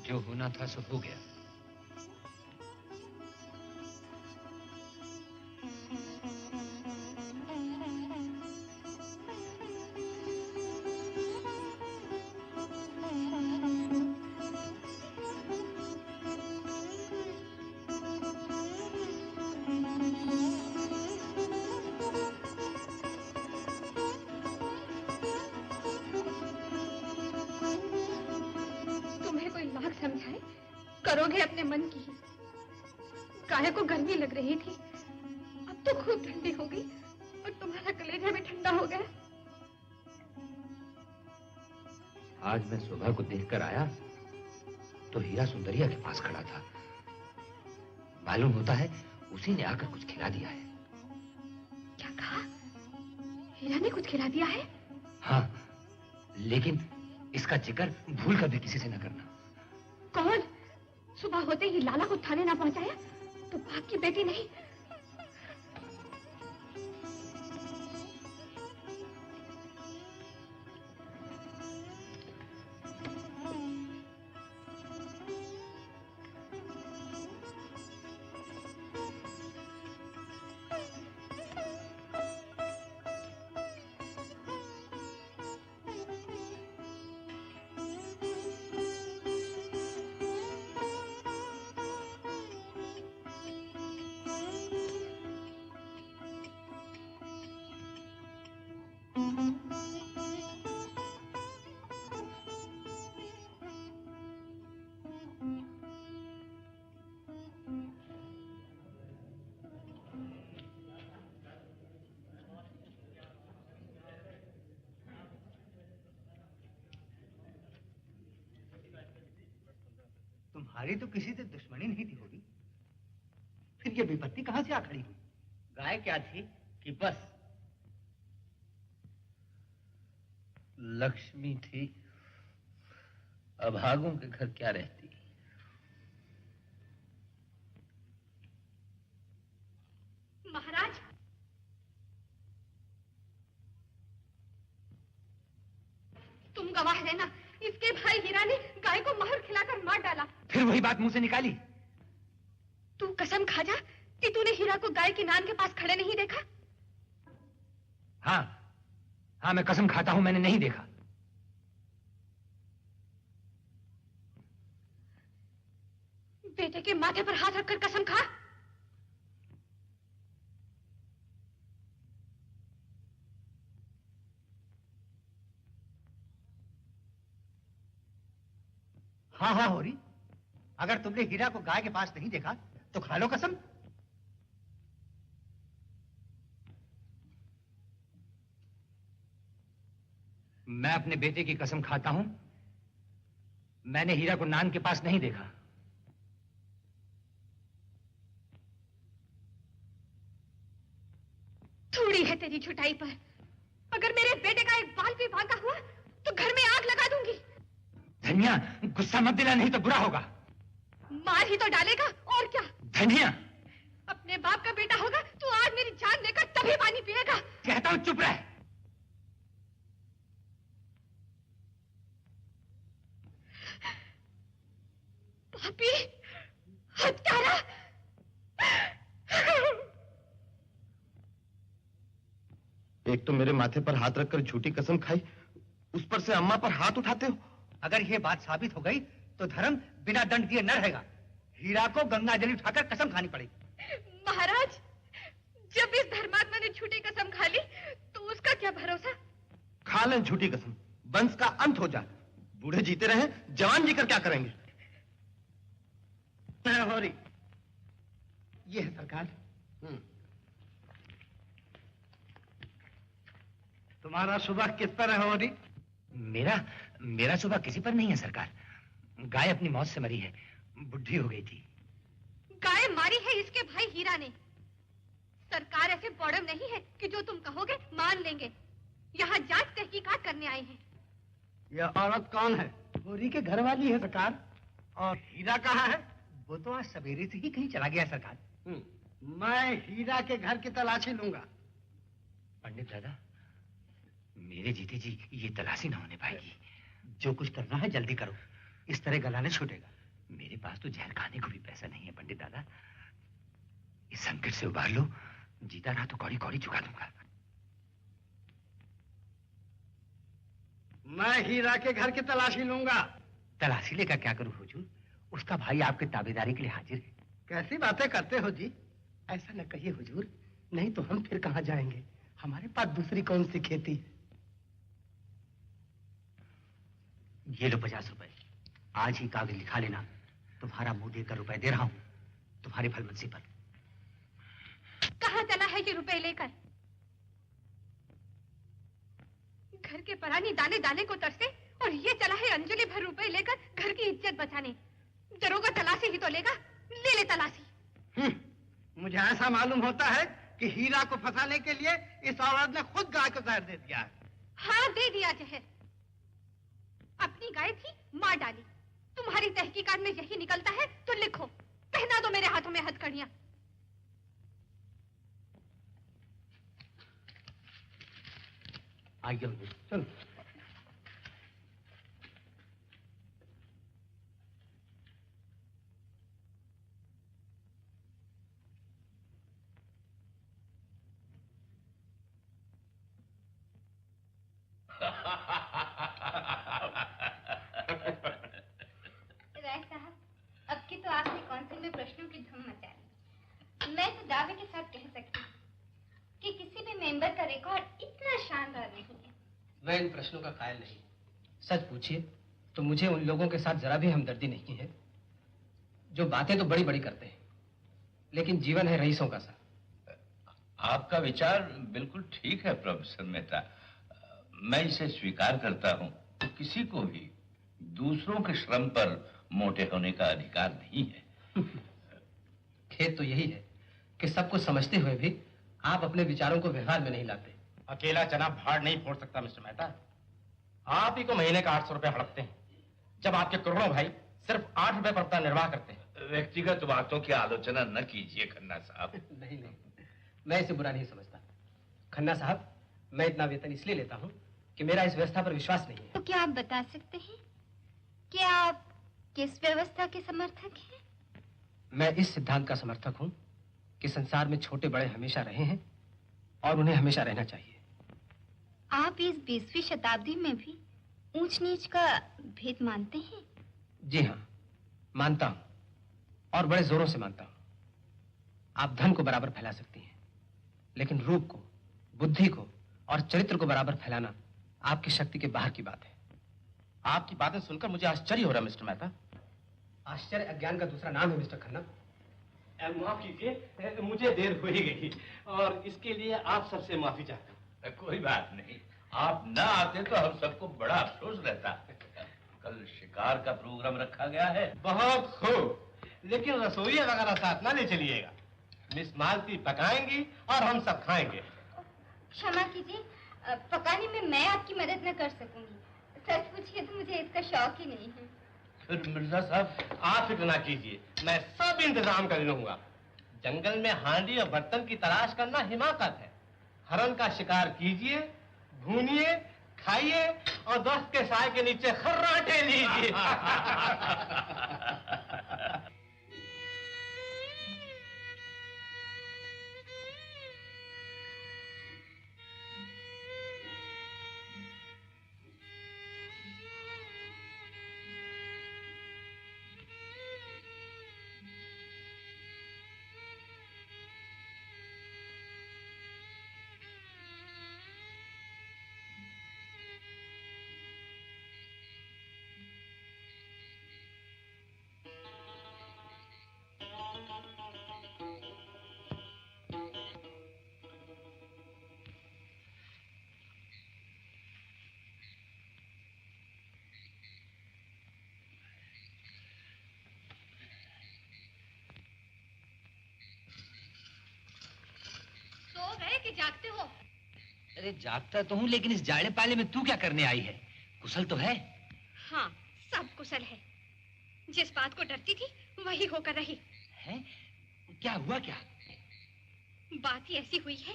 Speaker 2: जो होना था सो हो गया।
Speaker 3: करोगे अपने मन की। गाय को गर्मी लग रही थी, अब तो खूब ठंडी हो गई और तुम्हारा कलेजा भी ठंडा हो गया।
Speaker 2: आज मैं सुबह को देखकर आया तो हीरा सुंदरिया के पास खड़ा था। मालूम होता है उसी ने आकर कुछ खिला दिया है।
Speaker 3: क्या कहा? हीरा ने कुछ खिला दिया है?
Speaker 2: हाँ, लेकिन इसका जिक्र भूल कर भी किसी से न करना।
Speaker 3: कौन? सुबह होते ही लाला को थाने ना पहुंचाया तो बाप की बेटी नहीं।
Speaker 4: तुम्हारी तो किसी से दुश्मनी नहीं थी होगी, फिर ये विपत्ति कहां से आ खड़ी हुई?
Speaker 9: गाय क्या थी कि बस
Speaker 5: लक्ष्मी थी, अभागों के घर क्या रहती।
Speaker 3: महाराज, तुम गवाह रहना, इसके भाई हीरा ने गाय को महर खिलाकर मार डाला।
Speaker 2: फिर वही बात मुंह से निकाली।
Speaker 3: तू कसम खा जा कि तूने हीरा को गाय के नान के पास खड़े नहीं देखा।
Speaker 2: हाँ हाँ, मैं कसम खाता हूं, मैंने नहीं देखा।
Speaker 3: बेटे के माथे पर हाथ रखकर कसम खा।
Speaker 4: हाँ हाँ होरी, अगर तुमने हीरा को गाय के पास नहीं देखा तो खा लो कसम।
Speaker 2: मैं अपने बेटे की कसम खाता हूं, मैंने हीरा को नान के पास नहीं देखा।
Speaker 3: थोड़ी है तेरी झुटाई पर। अगर मेरे बेटे का एक बाल भी बांका हुआ तो घर में आग लगा दूंगी।
Speaker 2: धनिया, गुस्सा मत दिला, नहीं तो बुरा होगा।
Speaker 3: मार ही तो डालेगा और क्या।
Speaker 2: धनिया,
Speaker 3: अपने बाप का बेटा होगा तो आज मेरी जान लेकर तभी पानी पिएगा।
Speaker 2: कहता हूं चुप रह।
Speaker 3: पापी, हत्यारा।
Speaker 7: एक तो मेरे माथे पर हाथ रखकर झूठी कसम खाई, उस पर से अम्मा पर हाथ उठाते हो।
Speaker 4: अगर ये बात साबित हो गई तो धर्म बिना दंड दिए न रहेगा। हीरा को गंगा जल उठाकर कसम खानी पड़ेगी।
Speaker 3: महाराज, जब इस धर्मात्मा ने झूठी कसम खा ली तो उसका क्या भरोसा।
Speaker 7: खा लें झूठी कसम, वंश का अंत हो जाए। बूढ़े जीते रहे, जवान जीकर क्या करेंगे।
Speaker 4: हो रही ये है सरकार। तुम्हारा सुबह किस पर है हो रही?
Speaker 2: मेरा सुबह किसी पर नहीं है सरकार। गाय अपनी मौत से मरी है, बुढ़ी हो गई थी।
Speaker 3: गाय मारी है इसके भाई हीरा ने। सरकार ऐसे बौड़म नहीं है कि जो तुम कहोगे मान लेंगे। यहाँ जांच तहकीकात करने आए हैं।
Speaker 4: यह औरत कौन है? होरी के घर वाली है सरकार। और हीरा कहाँ है? वो तो आज सवेरे से ही कहीं चला गया सरकार। मैं हीरा के घर की तलाशी लूंगा।
Speaker 2: पंडित दादा, मेरे जीते जी ये तलाशी ना होने पाएगी।
Speaker 4: जो कुछ करना है जल्दी करो, इस तरह गलाने छूटेगा।
Speaker 2: मेरे पास तो जहर खाने को भी पैसा नहीं है पंडित दादा। इस संकट से उबार लो, जीता रहा तो कौड़ी कौड़ी चुका दूंगा।
Speaker 4: मैं हीरा के घर की तलाशी लूंगा।
Speaker 2: तलाशी लेकर क्या करूं हुजूर? उसका भाई आपके ताबेदारी के लिए हाजिर है।
Speaker 4: कैसी बातें करते हो जी? ऐसा न कहिए हुजूर, नहीं तो हम फिर कहां जाएंगे। हमारे पास दूसरी कौन सी खेती है।
Speaker 2: ये लो 50 रुपए, आज ही कागज लिखा लेना। तुम्हारा मुंह देकर रुपए दे रहा हूं, तुम्हारी भलमनसी पर।
Speaker 3: कहाँ चला है ये रुपए लेकर? घर के परानी दाने दाने को तरसे और ये चला है अंजलि भर रुपए लेकर घर की इज्जत बचाने। दरोगा तलाशी ही तो लेगा, ले ले तलाशी।
Speaker 4: मुझे ऐसा मालूम होता है कि हीरा को फंसाने के लिए इस औरत ने खुद गाय को जहर दे दिया है।
Speaker 3: हाँ, दे दिया जहर। अपनी गाय थी, मार डाली। तुम्हारी तहकीकात में यही निकलता है तो लिखो, पहना दो मेरे हाथों में हथकड़ियां।
Speaker 2: आइए हुजूर,
Speaker 4: चलो।
Speaker 10: राय साहब, अब की तो आपने काउंसिल में प्रश्नों की धूम मचा दी। मैं तो दावे के साथ कह सकती हूँ कि किसी भी मेंबर का रिकॉर्ड इतना शानदार नहीं है।
Speaker 1: मैं इन प्रश्नों का कायल नहीं। सच पूछिए तो मुझे उन लोगों के साथ जरा भी हमदर्दी नहीं है जो बातें तो बड़ी बड़ी करते हैं, लेकिन जीवन है रईसों का सा।
Speaker 5: आपका विचार बिल्कुल ठीक है प्रोफेसर मेहता, मैं इसे स्वीकार करता हूं। किसी को भी दूसरों के श्रम पर मोटे होने का अधिकार नहीं है।
Speaker 1: खेद तो यही है कि सब कुछ समझते हुए भी आप अपने विचारों को व्यवहार में नहीं लाते।
Speaker 9: अकेला चना भाड़ नहीं फोड़ सकता मिस्टर मेहता।
Speaker 11: आप ही को महीने का 800 रुपए हड़पते हैं, जब आपके करोड़ों भाई सिर्फ 8 रुपए पर अपना निर्वाह करते हैं।
Speaker 5: व्यक्तिगत बातों की आलोचना न कीजिए खन्ना साहब।
Speaker 1: नहीं नहीं, मैं इसे बुरा नहीं समझता। खन्ना साहब, मैं इतना वेतन इसलिए लेता हूँ कि मेरा इस व्यवस्था पर विश्वास नहीं है।
Speaker 10: तो क्या आप बता सकते हैं कि आप किस व्यवस्था के समर्थक हैं?
Speaker 1: मैं इस सिद्धांत का समर्थक हूँ कि संसार में छोटे बड़े हमेशा रहे हैं और उन्हें हमेशा रहना चाहिए।
Speaker 10: आप इस 20वीं शताब्दी में भी ऊंच नीच का भेद मानते हैं?
Speaker 1: जी हाँ, मानता हूँ, और बड़े जोरों से मानता हूँ। आप धन को बराबर फैला सकती हैं, लेकिन रूप को, बुद्धि को और चरित्र को बराबर फैलाना आपकी शक्ति के बाहर की बात है।
Speaker 11: आपकी बातें सुनकर मुझे आश्चर्य हो रहा है मिस्टर मेहता।
Speaker 1: आश्चर्य अज्ञान का दूसरा नाम है मिस्टर खन्ना।
Speaker 11: माफ कीजिए, मुझे देर हो ही गई और इसके लिए आप सबसे माफी चाहता हूँ।
Speaker 5: कोई बात नहीं, आप न आते तो हम सबको बड़ा अफसोस रहता। कल शिकार का प्रोग्राम रखा गया है।
Speaker 11: बहुत खूब, लेकिन रसोई वगैरह साथ ना ले चलिएगा। मिस मालती पकाएंगी और हम सब खाएंगे।
Speaker 10: क्षमा कीजिए, पकाने में मैं आपकी मदद न कर सकूंगी। सच पूछिए तो मुझे इसका शौक ही नहीं है।
Speaker 11: फिर मिर्जा साहब, आप फिक्र ना कीजिए, मैं सब इंतजाम कर लूंगा। जंगल में हांडी और बर्तन की तलाश करना हिमाकत है। हरण का शिकार कीजिए, भूनिए, खाइए और दोस्त के साय के नीचे खर्राटे लीजिए।
Speaker 3: कि जागते हो?
Speaker 2: अरे जागता तो हूँ, लेकिन इस जाड़े पाले में तू क्या करने आई है? कुशल तो है?
Speaker 3: हाँ, सब कुशल है। जिस बात को डरती थी वही होकर रही
Speaker 2: है। क्या हुआ क्या?
Speaker 3: बात ही ऐसी हुई है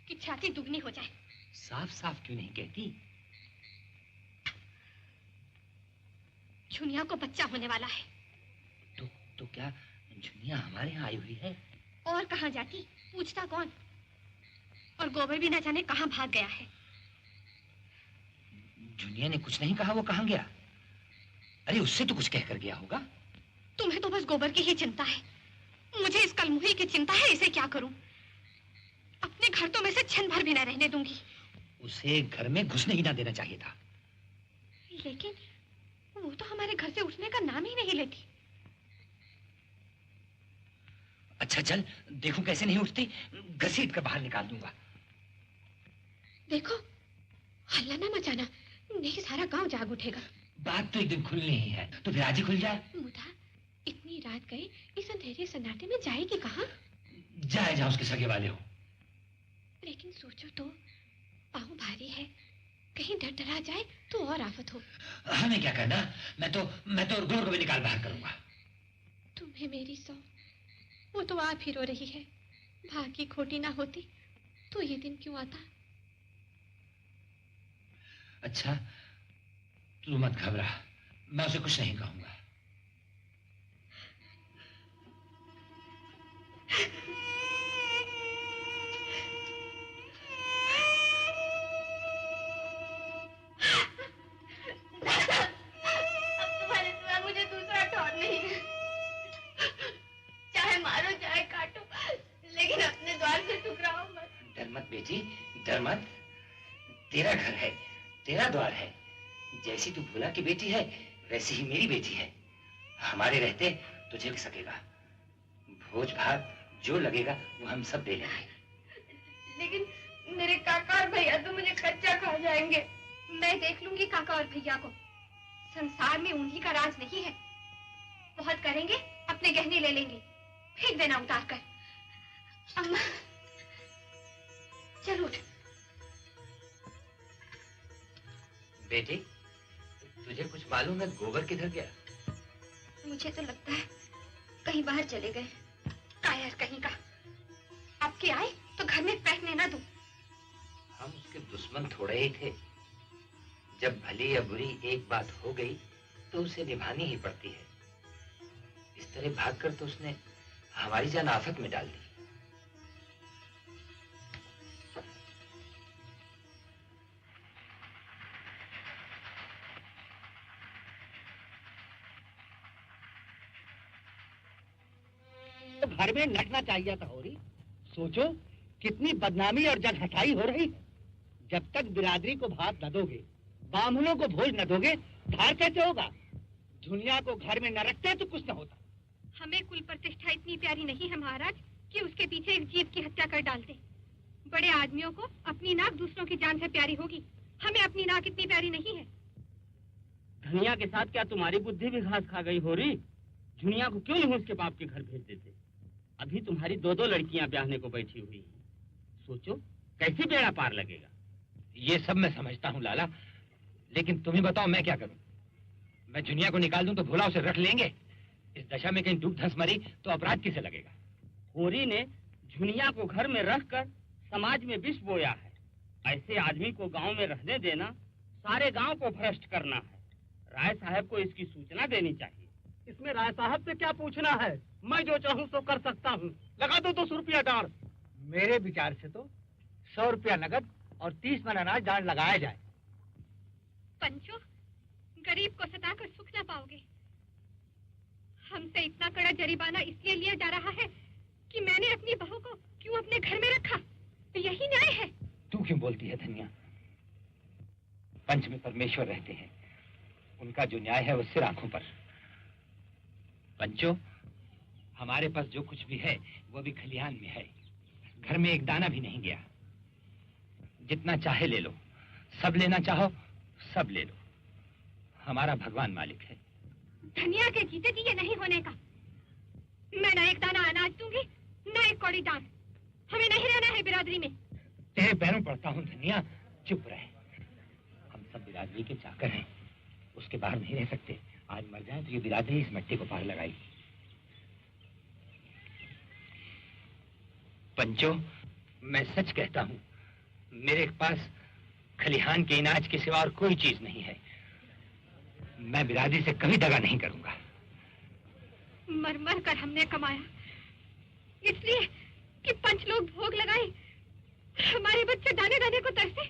Speaker 3: कि छाती दुगनी हो जाए।
Speaker 2: साफ साफ क्यों नहीं कहती?
Speaker 3: झुनिया को बच्चा होने वाला है।
Speaker 2: तो क्या झुनिया हमारे यहाँ आई हुई है?
Speaker 3: और कहाँ जाती, पूछता कौन? और गोबर भी न जाने कहाँ भाग गया है।
Speaker 2: झुनिया ने कुछ नहीं कहा, वो कहाँ गया? अरे उससे तो कुछ कहकर गया होगा।
Speaker 3: तुम्हें तो बस गोबर की ही चिंता है, मुझे इस कलमुही की चिंता है। इसे क्या करूं? अपने घर तो मैं से क्षण भर भी न रहने दूंगी।
Speaker 2: उसे घर में घुसने ही ना देना चाहिए था।
Speaker 3: लेकिन वो तो हमारे घर से उठने का नाम ही नहीं लेती।
Speaker 2: अच्छा चल, देखूं कैसे नहीं उठती, घसीट कर बाहर निकाल दूंगा।
Speaker 3: देखो, हल्ला ना मचाना, नहीं सारा गांव जाग उठेगा।
Speaker 2: बात तो एक दिन खुलनी ही है, तो फिर आज ही खुल जाए।
Speaker 3: मुदा, इतनी रात गए इस अंधेरे सन्नाटे में जाएगी कहाँ?
Speaker 2: जाए जहाँ उसके सगे वाले हो।
Speaker 3: लेकिन सोचो तो, पाँव भारी है, कहीं डर डरा जाए तो और आफत हो।
Speaker 2: हमें क्या करना, मैं तो गोर को भी निकाल बाहर करूंगा।
Speaker 3: तुम्हें मेरी सौ, वो तो आप ही रो रही है। भाग की खोटी ना होती तो ये दिन क्यों आता?
Speaker 2: अच्छा तू मत घबरा, मैं उसे कुछ नहीं कहूंगा।
Speaker 10: अब तुम्हारे सिवा मुझे दूसरा ठौर नहीं है। चाहे मारो चाहे काटो, लेकिन अपने द्वार से ठुकराओ मत।
Speaker 2: डर मत बेटी, डर मत। तेरा घर है, तेरा द्वार है। जैसी तू भोला की बेटी है, वैसी ही मेरी बेटी है। हमारे रहते तुझे भी सकेगा। भोज भात जो लगेगा वो हम सब दे लेंगे।
Speaker 10: लेकिन मेरे काका और भैया तो मुझे कच्चा खा जाएंगे।
Speaker 3: मैं देख लूंगी काका और भैया को। संसार में उन्हीं का राज नहीं है। बहुत करेंगे, अपने गहने ले लेंगे, फेंक देना उतार कर। अम्मा, चल उठ।
Speaker 2: बेटी, तुझे कुछ मालूम है गोबर किधर गया?
Speaker 3: मुझे तो लगता है कहीं बाहर चले गए। कायर कहीं का। अब के आए तो घर में बैठने ना दूं।
Speaker 2: हम उसके दुश्मन थोड़े ही थे। जब भली या बुरी एक बात हो गई तो उसे निभानी ही पड़ती है। इस तरह भागकर तो उसने हमारी जान आफत में डाल दी।
Speaker 4: तो घर में लटना चाहिए था होरी। सोचो कितनी बदनामी और जग हटाई हो रही है। जब तक बिरादरी को भात न दोगे, बामनों को भोज न दोगे, धार कैसे होगा? दुनिया को घर में न रखते तो कुछ न होता।
Speaker 3: हमें कुल प्रतिष्ठा इतनी प्यारी नहीं है महाराज कि उसके पीछे एक जीव की हत्या कर डालते। बड़े आदमियों को अपनी नाक दूसरों की जान से प्यारी होगी, हमें अपनी नाक इतनी प्यारी नहीं है।
Speaker 9: धनिया के साथ क्या तुम्हारी बुद्धि भी घास खा गई हो रही? दुनिया को क्यों नहीं उसके बाप के घर भेज देते? अभी तुम्हारी दो दो लड़कियां ब्याहने को बैठी हुई हैं। सोचो कैसी बेड़ा पार लगेगा।
Speaker 2: ये सब मैं समझता हूँ लाला, लेकिन तुम्हें बताओ मैं क्या करूं? मैं जुनिया को निकाल दूं तो भोला उसे रख लेंगे। इस दशा में कहीं डूब धंस मरी तो अपराध किसे लगेगा?
Speaker 9: होरी ने झुनिया को घर में रखकर समाज में विष बोया है। ऐसे आदमी को गांव में रहने देना सारे गांव को भ्रष्ट करना है। राय साहब को इसकी सूचना देनी चाहिए।
Speaker 4: इसमें राय साहब से क्या पूछना है? मैं जो चाहूँ सो कर सकता हूँ। लगा दो 200 रुपया डांड। मेरे विचार से तो 100 रुपया नगद और 30 मन अनाज डांड लगाया जाए।
Speaker 3: पंचो, गरीब को सताकर सुख न पाओगे। हमसे इतना कड़ा जरिमाना इसलिए लिया जा रहा है कि मैंने अपनी बहू को क्यों अपने घर में रखा। तो यही न्याय है।
Speaker 2: तू क्यों बोलती है धनिया? पंच में परमेश्वर रहते हैं, उनका जो न्याय है वो सिर आंखों पर। पंचो, हमारे पास जो कुछ भी है वो भी खलिहान में है। घर में एक दाना भी नहीं गया। जितना चाहे ले लो, सब लेना चाहो सब ले लो। हमारा भगवान मालिक है।
Speaker 3: धनिया के जीते जी ये नहीं होने का। मैं ना एक दाना अनाज दूंगी, ना एक कौड़ी दान। हमें नहीं रहना है बिरादरी में।
Speaker 2: तेरे पैरों पड़ता हूँ धनिया, चुप रहे। हम सब बिरादरी के चाकर हैं, उसके बाहर नहीं रह सकते। आज मर जाए तो ये बिरादरी इस मिट्टी को पार लगाएगी। पंचो, मैं सच कहता हूँ, मेरे पास खलिहान के इनाज के सिवा और कोई चीज नहीं है। मैं बिरादरी से कभी दगा नहीं करूंगा।
Speaker 3: मर मर कर हमने कमाया, इसलिए कि पंच लोग भोग लगाए, हमारे बच्चे दाने दाने को तरसे।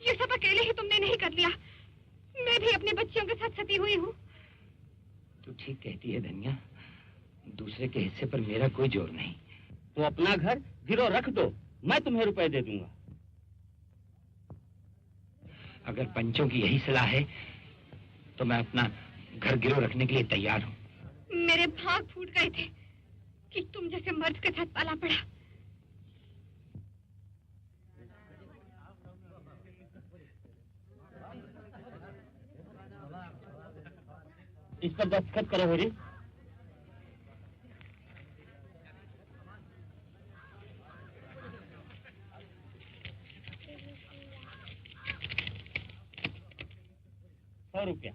Speaker 3: ये सब अकेले ही तुमने नहीं कर लिया, मैं भी अपने बच्चों के साथ सती हुई हूँ।
Speaker 2: तू ठीक कहती है धनिया, दूसरे के हिस्से पर मेरा कोई जोर नहीं।
Speaker 9: तो अपना घर गिरो रख दो, मैं तुम्हें रुपए दे दूंगा।
Speaker 2: अगर पंचों की यही सलाह है तो मैं अपना घर गिरो रखने के लिए तैयार हूँ।
Speaker 3: मेरे भाग फूट गए थे कि तुम जैसे मर्द के साथ पाला पड़ा।
Speaker 9: इस पर दस्तखत करो होरी। ₹100।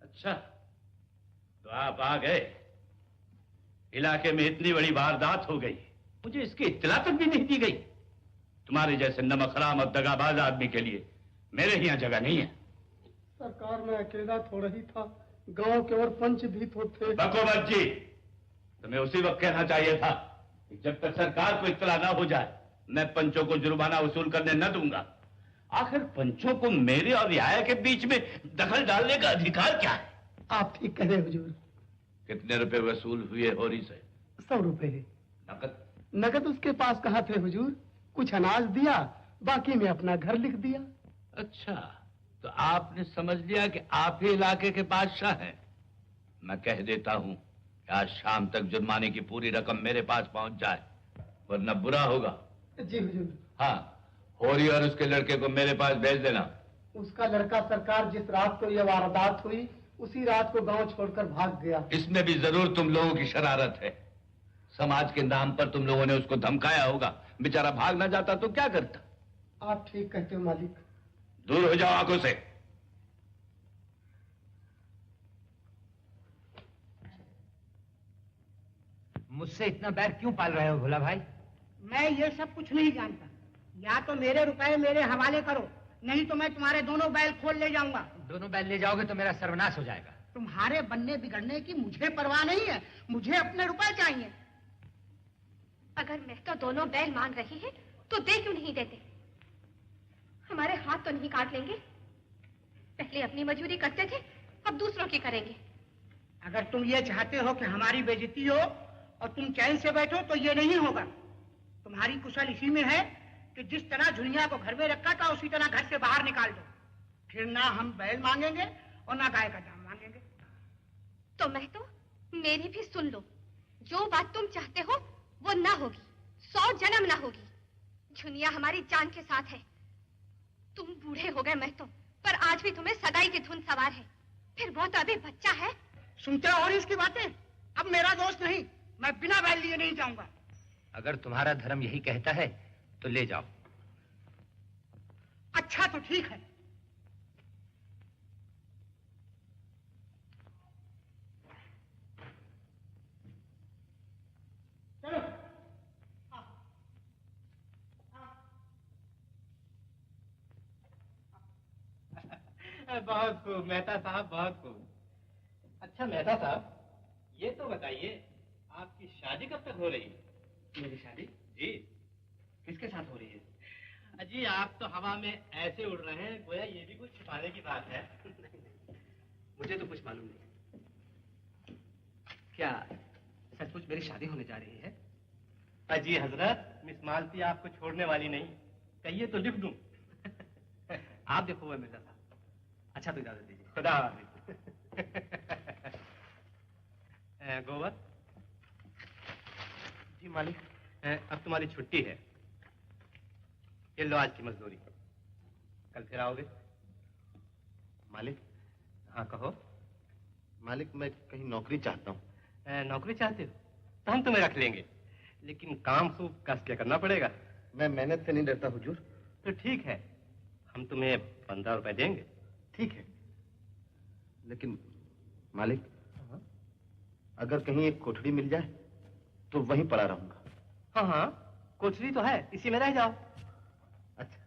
Speaker 5: अच्छा, तो आप आ गए। इलाके में इतनी बड़ी वारदात हो गई, मुझे इसकी इत्तला तक भी नहीं दी गई। तुम्हारे जैसे नमक हराम और दगाबाज आदमी के लिए मेरे यहाँ जगह नहीं है।
Speaker 6: सरकार में अकेला थोड़ा ही था, गांव के और पंच भी तो थे।
Speaker 5: बकोबत जी, तुम्हें उसी वक्त कहना चाहिए था कि जब तक सरकार को इत्तला ना हो जाए मैं पंचों को जुर्माना वसूल करने न दूंगा। आखिर पंचों को मेरे और रियाया के बीच में दखल डालने का अधिकार क्या है?
Speaker 6: आप ठीक कह रहे हुजूर।
Speaker 5: कितने रुपए वसूल हुए होरी से?
Speaker 6: 100 रुपए।
Speaker 5: नकद?
Speaker 6: नकद उसके पास कहाँ थे हुजूर, कुछ अनाज दिया, बाकी में अपना घर लिख दिया।
Speaker 5: अच्छा, तो आपने समझ लिया कि आप ही इलाके के बादशाह हैं। मैं कह देता हूं कि आज शाम तक जुर्माने की पूरी रकम मेरे पास पहुंच जाए। वरना बुरा होगा।
Speaker 6: जी हुजूर।
Speaker 5: हाँ, होरी और उसके लड़के को मेरे पास भेज देना।
Speaker 6: उसका लड़का सरकार जिस रात को यह वारदात हुई उसी रात को गांव छोड़कर भाग गया।
Speaker 5: इसमें भी जरूर तुम लोगों की शरारत है। समाज के नाम पर तुम लोगों ने उसको धमकाया होगा। बेचारा भाग ना जाता तो क्या करता?
Speaker 6: आप ठीक कहते हो मालिक।
Speaker 5: दूर हो जाओ आंखों से।
Speaker 2: मुझसे इतना बैर क्यों पाल रहे हो भोला भाई?
Speaker 4: मैं ये सब कुछ नहीं जानता। या तो मेरे रुपए मेरे हवाले करो, नहीं तो मैं तुम्हारे दोनों बैल खोल ले जाऊंगा।
Speaker 2: दोनों बैल ले जाओगे तो मेरा सर्वनाश हो जाएगा।
Speaker 4: तुम्हारे बनने बिगड़ने की मुझे परवाह नहीं है, मुझे अपने रुपए चाहिए।
Speaker 3: अगर मैं तो दोनों बैल मांग रही है तो दे क्यों नहीं देते? हमारे हाथ तो नहीं काट लेंगे? पहले अपनी मजूरी करते थे, अब दूसरों की करेंगे।
Speaker 4: अगर तुम ये चाहते हो कि हमारी बेइज्जती हो और तुम चैन से बैठो तो ये नहीं होगा। तुम्हारी कुशल इसी में है कि जिस तरह झुनिया को घर में रखा था उसी तरह घर से बाहर निकाल दो। फिर ना हम बैल मांगेंगे और ना गाय का दाम मांगेंगे।
Speaker 3: तो मैं तो मेरी भी सुन लो। जो बात तुम चाहते हो वो ना होगी, 100 जन्म ना होगी। झुनिया हमारी जान के साथ है। तुम बूढ़े हो गए मैं तो, पर आज भी तुम्हें सदाई की धुन सवार है। फिर वो तो अभी बच्चा है।
Speaker 4: सुनते हो इसकी बातें? अब मेरा दोस्त नहीं, मैं बिना बैल लिए नहीं जाऊंगा।
Speaker 2: अगर तुम्हारा धर्म यही कहता है तो ले जाओ।
Speaker 4: अच्छा तो ठीक है। चलो।
Speaker 11: बहुत खूब मेहता साहब, बहुत खूब। अच्छा मेहता साहब, ये तो बताइए आपकी शादी कब तक हो रही है?
Speaker 8: मेरी शादी?
Speaker 11: जी।
Speaker 8: किसके साथ हो रही है?
Speaker 11: अजी आप तो हवा में ऐसे उड़ रहे हैं गोया ये भी कुछ छिपाने की बात है।
Speaker 8: मुझे तो कुछ मालूम नहीं। क्या सचमुच मेरी शादी होने जा रही है?
Speaker 11: अजी हजरत, मिस मालती आपको छोड़ने वाली नहीं, कहिए तो लिख दूं।
Speaker 8: आप देखो हुआ मिर्जा साहब। अच्छा तो इजाजत दीजिए।
Speaker 11: खुदा हाफिज। गोबर
Speaker 7: जी मालिक।
Speaker 11: अब तुम्हारी छुट्टी है, ये लो आज की मजदूरी। कल फिर आओगे?
Speaker 7: मालिक।
Speaker 11: हाँ कहो।
Speaker 7: मालिक मैं कहीं नौकरी चाहता हूँ।
Speaker 11: नौकरी चाहते हो तो हम तुम्हें रख लेंगे, लेकिन काम खूब कस के करना पड़ेगा।
Speaker 7: मैं मेहनत से नहीं डरता हुजूर।
Speaker 11: तो ठीक है, हम तुम्हें 15 रुपए देंगे।
Speaker 7: ठीक है, लेकिन मालिक अगर कहीं एक कोठड़ी मिल जाए तो वहीं पड़ा रहूंगा।
Speaker 11: हाँ हाँ, कोठरी तो है, इसी में रह जाओ।
Speaker 7: अच्छा।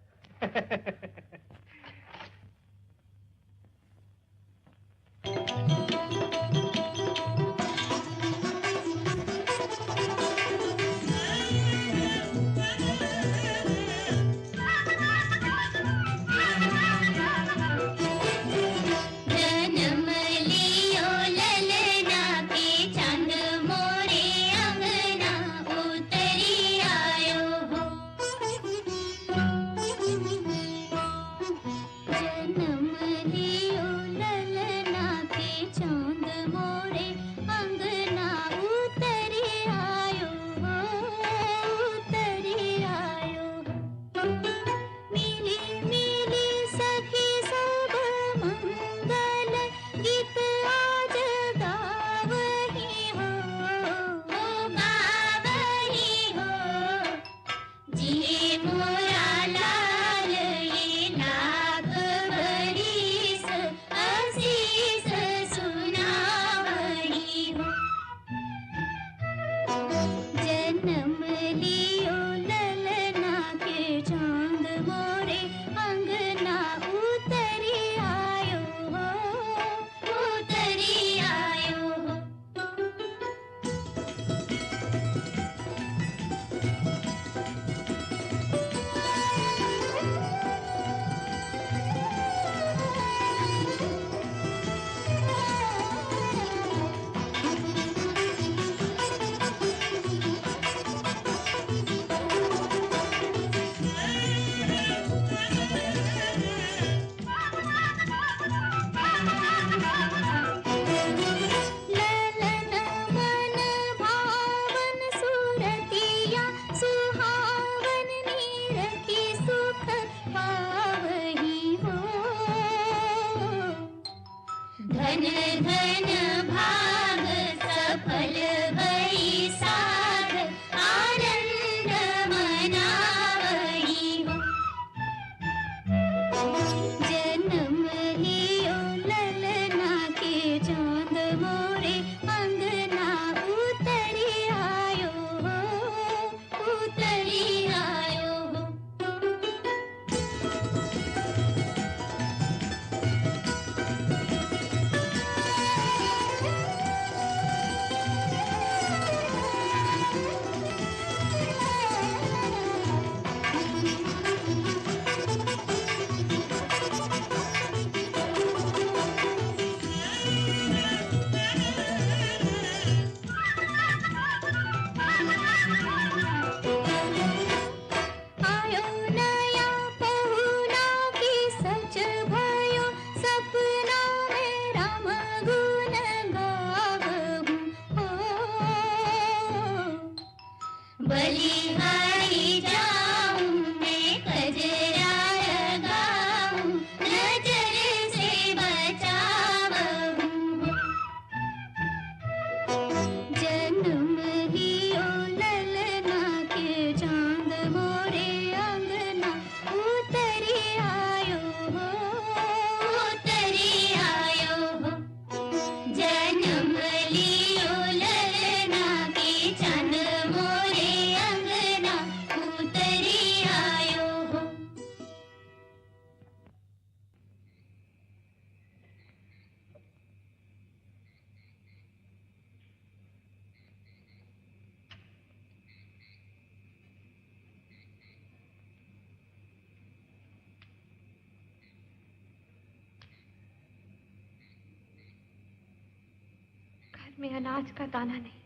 Speaker 3: में अनाज का दाना नहीं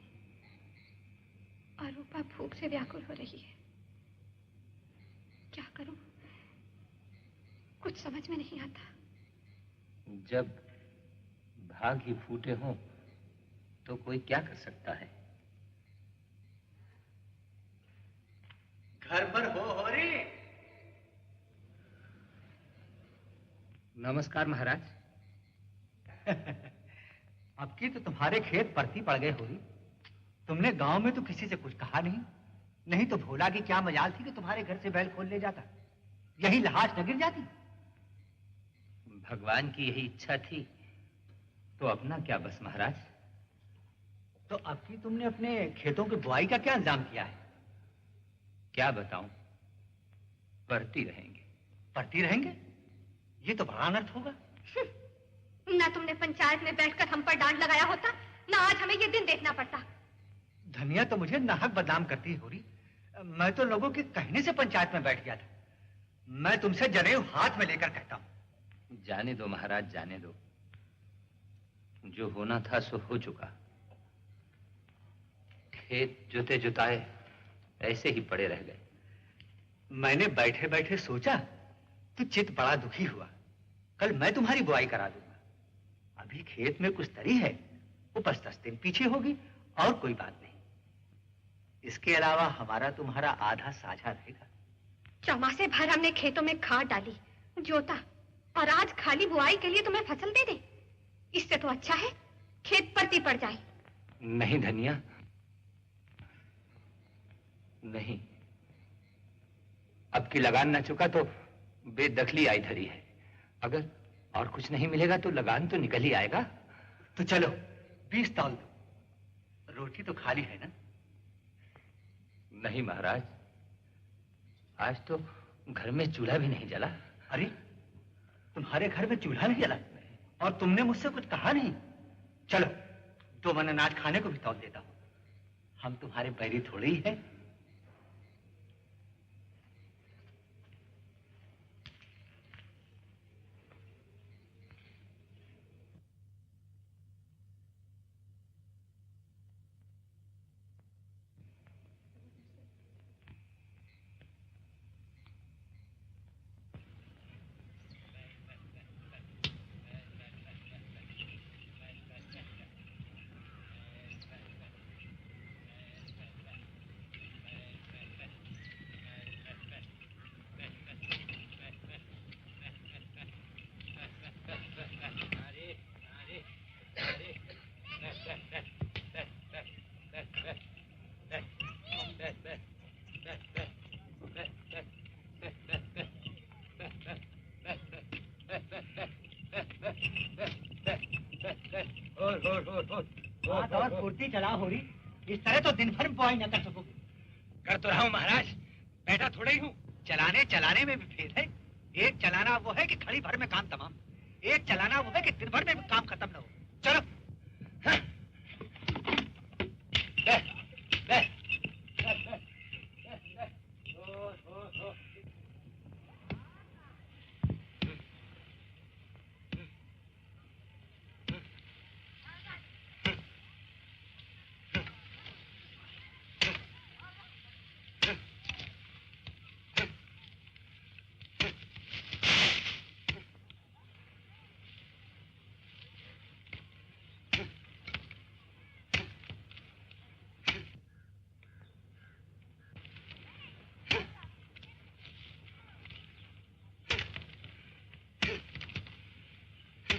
Speaker 3: और रूपा भूख से व्याकुल हो रही है। क्या करूं? कुछ समझ में नहीं आता।
Speaker 2: जब भाग ही फूटे हों तो कोई क्या कर सकता है?
Speaker 11: घर पर हो रही?
Speaker 2: नमस्कार महाराज।
Speaker 12: अब की तो तुम्हारे खेत परती पड़ गए होरी। तुमने गांव में तो किसी से कुछ कहा नहीं, नहीं तो भोला की क्या मजाल थी कि तुम्हारे घर से बैल खोल ले जाता, यही लाश न गिर जाती।
Speaker 2: भगवान की यही इच्छा थी तो अपना क्या बस महाराज।
Speaker 12: तो अब की तुमने अपने खेतों की बुआई का क्या इंतजाम किया है?
Speaker 2: क्या बताऊं, पढ़ती रहेंगे।
Speaker 12: पढ़ती रहेंगे? ये तो बड़ा अनर्थ होगा।
Speaker 3: ना तुमने पंचायत में बैठकर हम पर डांट लगाया होता, ना आज हमें ये दिन देखना पड़ता।
Speaker 12: धनिया तो मुझे नाहक बदनाम करती हो रही। मैं तो लोगों के कहने से पंचायत में बैठ गया था। मैं तुमसे जनेऊ हाथ में लेकर कहता हूं।
Speaker 2: जाने दो महाराज, जाने दो। जो होना था सो हो चुका। खेत जोते जुताए ऐसे ही पड़े रह गए।
Speaker 12: मैंने बैठे बैठे सोचा तो चित्त बड़ा दुखी हुआ। कल मैं तुम्हारी बुआई करा दूंगा। अभी खेत में कुछ तरी है, वो 10 दिन पीछे होगी और कोई बात नहीं। इसके अलावा हमारा तुम्हारा आधा साझा रहेगा।
Speaker 3: चौमासे भर हमने खेतों में खाद डाली, जोता, और आज खाली बुआई के लिए तुम्हें फसल दे दे। इससे तो अच्छा है खेत परती पड़ जाए।
Speaker 2: नहीं धनिया, नहीं। अब की लगान न चुका तो बेदखली आई धरी है। अगर और कुछ नहीं मिलेगा तो लगान तो निकल ही आएगा।
Speaker 12: तो चलो 20 तौल दो। रोटी तो खाली है ना?
Speaker 2: नहीं महाराज, आज तो घर में चूल्हा भी नहीं जला।
Speaker 12: अरे तुम्हारे घर में चूल्हा नहीं जला और तुमने मुझसे कुछ कहा नहीं? चलो 2 मन अनाज खाने को भी तौल देता हूं। हम तुम्हारे बैरी थोड़े ही है। और फुर्ती चला हो रही, इस तरह तो दिन भर में बुआई न कर सकोगे।
Speaker 2: कर तो रहा हूँ महाराज, बैठा थोड़ा ही हूँ।
Speaker 12: चलाने चलाने में भी फेर है। एक चलाना वो है कि घड़ी भर में काम तमाम, एक चलाना वो है कि दिन भर में भी काम खत्म न हो। चलो
Speaker 2: ले, ले।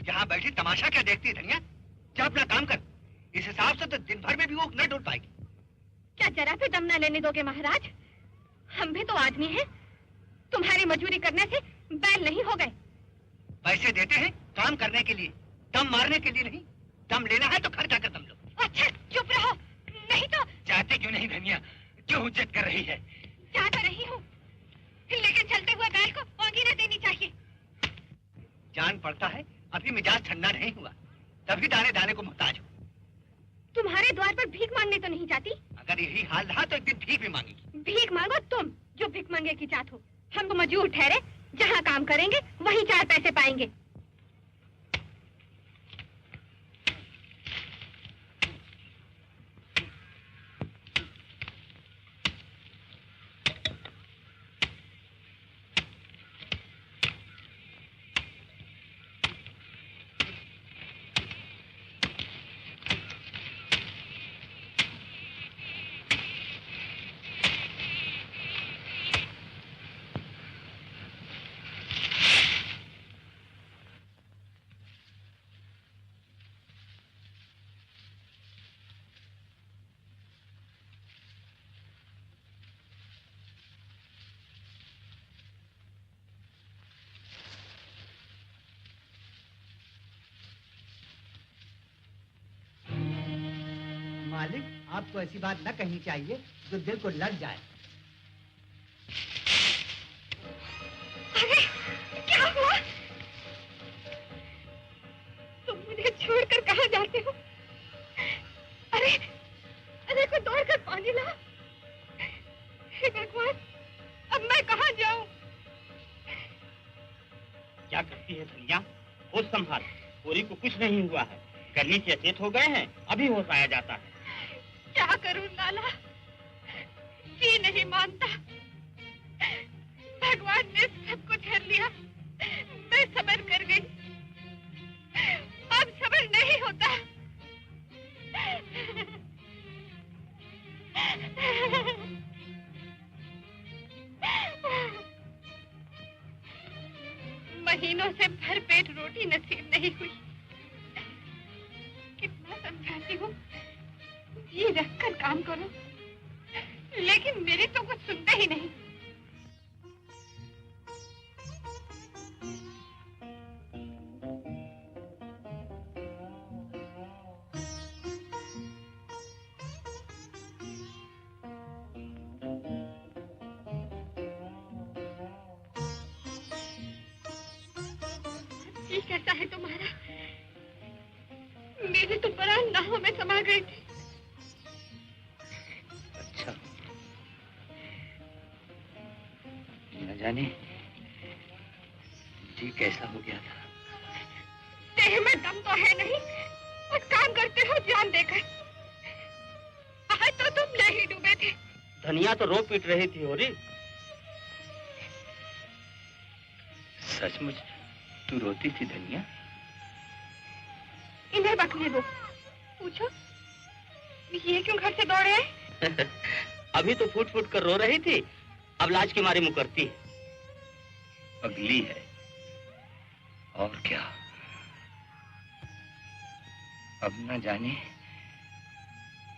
Speaker 12: यहाँ बैठी तमाशा क्या देखती है धनिया? जा अपना काम कर। इस हिसाब से तो दिन भर में भी वो न डुल पाएगी।
Speaker 3: क्या जरा भी दम न लेने दोगे महाराज? हम भी तो आदमी हैं। तुम्हारी मजूरी करने से बैल नहीं हो गए।
Speaker 12: पैसे देते हैं काम करने के लिए, दम मारने के लिए नहीं। दम लेना है तो घर जाकर दम लो।
Speaker 3: अच्छा चुप रहो, नहीं तो।
Speaker 2: चाहते क्यों नहीं धनिया? क्यों हुज्जत कर रही है?
Speaker 3: चाह तो रही हूँ, लेकिन चलते हुए बैल को ओंगी न देनी चाहिए।
Speaker 12: जान पड़ता है अभी मिजाज ठंडा नहीं हुआ, तभी दाने दाने को मुहताज हो।
Speaker 3: तुम्हारे द्वार पर भीख मांगने तो नहीं जाती?
Speaker 12: अगर यही हाल रहा तो एक दिन भीख भी मांगेगी।
Speaker 3: भीख मांगो तुम, जो भीख मांगे की जात हो। हम तो मजदूर ठहरे, जहाँ काम करेंगे वहीं 4 पैसे पाएंगे।
Speaker 12: मालिक, आपको ऐसी बात न कहनी चाहिए जो दिल को लग जाए।
Speaker 3: अरे क्या हुआ? तुम मुझे छोड़कर कहाँ जाते हो? अरे अरे कोई दौड़कर पानी ला। हे भगवान, अब मैं कहाँ जाऊं?
Speaker 9: क्या करती है धनिया? होश संभाल, पूरी को कुछ नहीं हुआ है। गर्मी से अचेत हो गए हैं, अभी होश आया जाता है।
Speaker 3: क्या करूं लाला, जी नहीं मानता। भगवान ने सब कुछ झेल लिया, मैं सब्र कर गई। अब सब्र नहीं होता। महीनों से भरपेट रोटी नसीब नहीं हुई। कितना समझाती हूँ, ये रखकर काम करो, लेकिन मेरी तो कुछ सुनते ही नहीं। ये कैसा है तुम्हारा? मेरी तो बड़ा नाहों में समा गई थी।
Speaker 2: अच्छा, न जाने जी कैसा हो गया था।
Speaker 3: देह में दम तो है नहीं और काम करते हो जान देकर। आज तो तुम ले ही डूबे थे।
Speaker 9: धनिया तो रो पीट रही थी होरी।
Speaker 2: सचमुच तू रोती थी धनिया?
Speaker 3: इन्हें बकने दो, पूछो ये क्यों घर से दौड़े हैं?
Speaker 9: अभी तो फूट फूट कर रो रही थी, अब लाज के मारे मुकरती है।
Speaker 2: अगली है और क्या। अब न जाने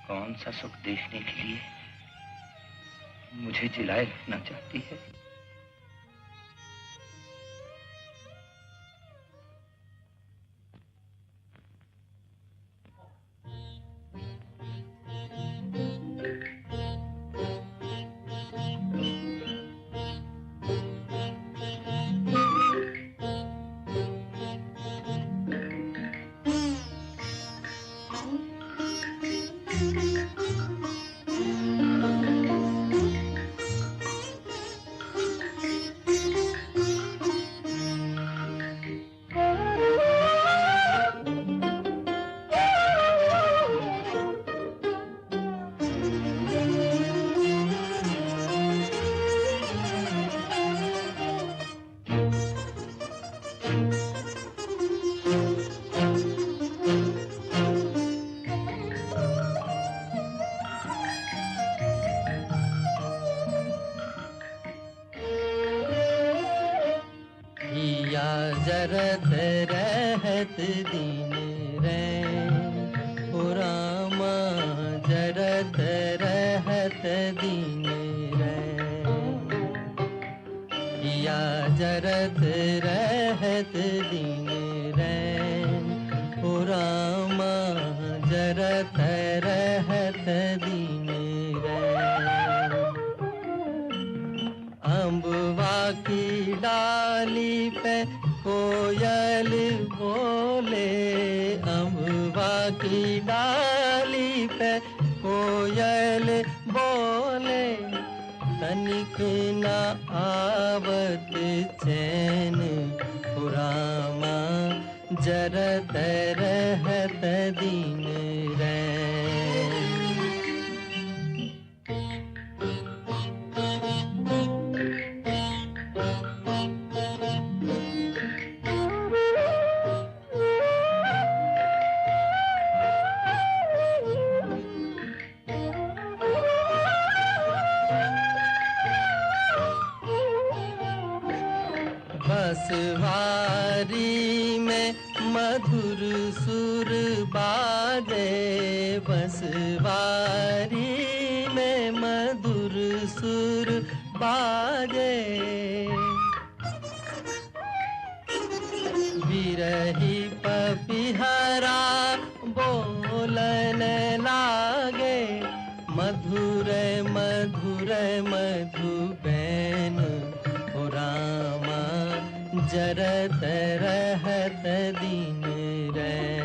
Speaker 2: कौन सा सुख देखने के लिए मुझे जिलाए रखना चाहती है।
Speaker 13: या जरत रहत दीन रैन हो रामा जरत रहत दीन रैन या जरत रहत दीन रैन हो रामा जरत रहत दीन रैन अम्बवा की डाली पे कोयल बोले अम्बवा की डाली पे कोयल बोले तनिक न आवत चैन हो रामा जरत रहत दीन रैन बसवारी में मधुर सुर बाजे बसवारी में मधुर सुर बाजे बिरही पपिहरा बोलन लागे मधुर मधुर मधुबैन हो रामा जरत रहत दीन रैन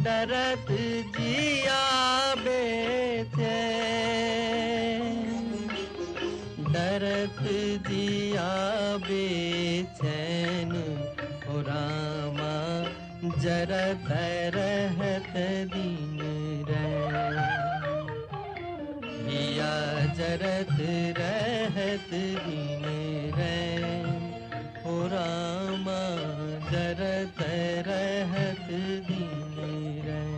Speaker 13: डरत जिया बेचैन डरत जिया बेचैन हो रामा जरत रहत दीन रैन या जरत रहत दीन रैन हो रामा जरत रहत दीन रैन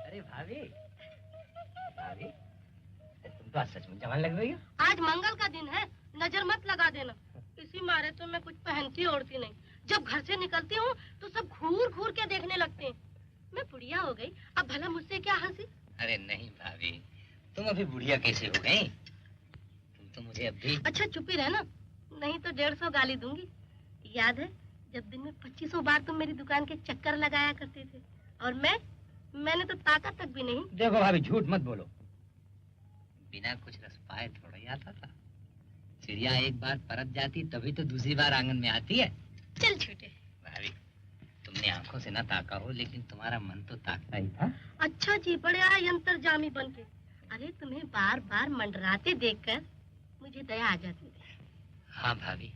Speaker 2: अरे भाभी भाभी तुम तो आज सचमुच जवान लग रही हो।
Speaker 14: आज मंगल का दिन है, नजर मत लगा देना। इसी मारे तो मैं कुछ पहनती ओढ़ती नहीं। जब घर से निकलती हूँ तो सब घूर घूर के देखने लगते हैं। मैं बुढ़िया हो गई, अब भला मुझसे क्या हंसी।
Speaker 2: अरे नहीं भाभी, तुम अभी बुढ़िया कैसे हो गई? तुम तो मुझे अभी।
Speaker 14: अच्छा चुप ही रहना, नहीं तो 150 गाली दूंगी। याद है जब दिन में 2500 बार तुम मेरी दुकान के चक्कर लगाया करते थे, और मैंने तो ताकत तक भी नहीं।
Speaker 2: देखो भाभी, झूठ मत बोलो। बिना कुछ रस पाए थोड़ा ही आता था। चिड़िया एक बार परत जाती तभी तो दूसरी बार आंगन में आती है।
Speaker 14: चल छूटे।
Speaker 2: भाभी, तुमने आंखों से ना ताका हो, लेकिन तुम्हारा मन तो ताकता ही था।
Speaker 14: अच्छा जी, बड़े आए अंतर्जामी बन के। अरे तुम्हें बार बार मंडराते देखकर मुझे दया आ जाती है।
Speaker 2: हाँ भाभी,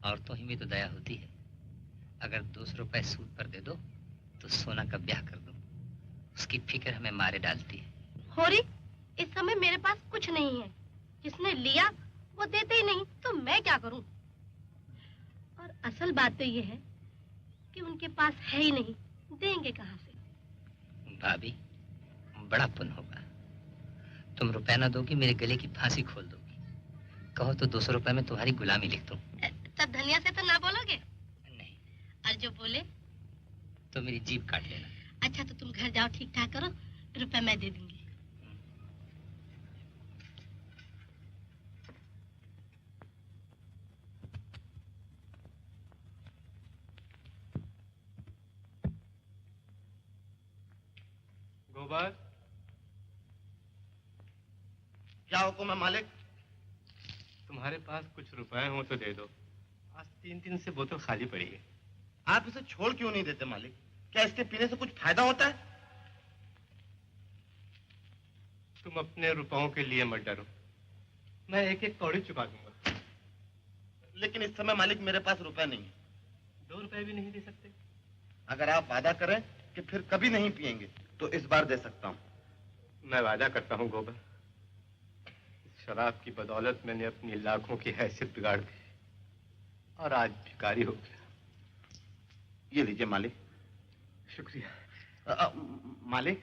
Speaker 2: औरतों ही में तो दया होती है। अगर 200 रुपए सूद पर दे दो तो सोना का ब्याह कर दो। उसकी फिक्र हमें मारे डालती है।
Speaker 14: होरी, इस समय मेरे पास कुछ नहीं है। जिसने लिया वो देते ही नहीं, तो मैं क्या करूं? और असल बात तो ये है कि उनके पास है ही नहीं, देंगे कहाँ से?
Speaker 2: भाभी, बड़ा पुण्य होगा। तुम रुपया ना दोगी, मेरे गले की फांसी खोल दोगी। कहो तो 200 रुपए में तुम्हारी गुलामी लिख दूं।
Speaker 14: तब धनिया से तो ना बोलोगे?
Speaker 2: नहीं।
Speaker 14: और जो बोले?
Speaker 2: तो तो मेरी जीभ काट लेना।
Speaker 14: अच्छा तो तुम घर जाओ, ठीक ठाक करो, रुपए मैं दे दूंगी।
Speaker 11: गोबर,
Speaker 7: क्या हुक्म है मालिक?
Speaker 11: तुम्हारे पास कुछ रुपए हो तो दे दो। आज 3 दिन से बोतल खाली पड़ी है।
Speaker 7: आप इसे छोड़ क्यों नहीं देते मालिक? क्या इसके पीने से कुछ फायदा होता है?
Speaker 11: तुम अपने रुपयों के लिए मत डरो, मैं एक एक कौड़ी चुका दूंगा।
Speaker 7: लेकिन इस समय मालिक मेरे पास रुपए नहीं है।
Speaker 11: 2 रुपए भी नहीं दे सकते?
Speaker 7: अगर आप वादा करें कि फिर कभी नहीं पिएंगे तो इस बार दे सकता हूँ।
Speaker 11: मैं वादा करता हूँ गोबर, इस शराब की बदौलत मैंने अपनी लाखों की हैसियत बिगाड़ दी और आज भिखारी हो गया।
Speaker 7: ये लीजिए मालिक।
Speaker 11: शुक्रिया।
Speaker 7: मालिक,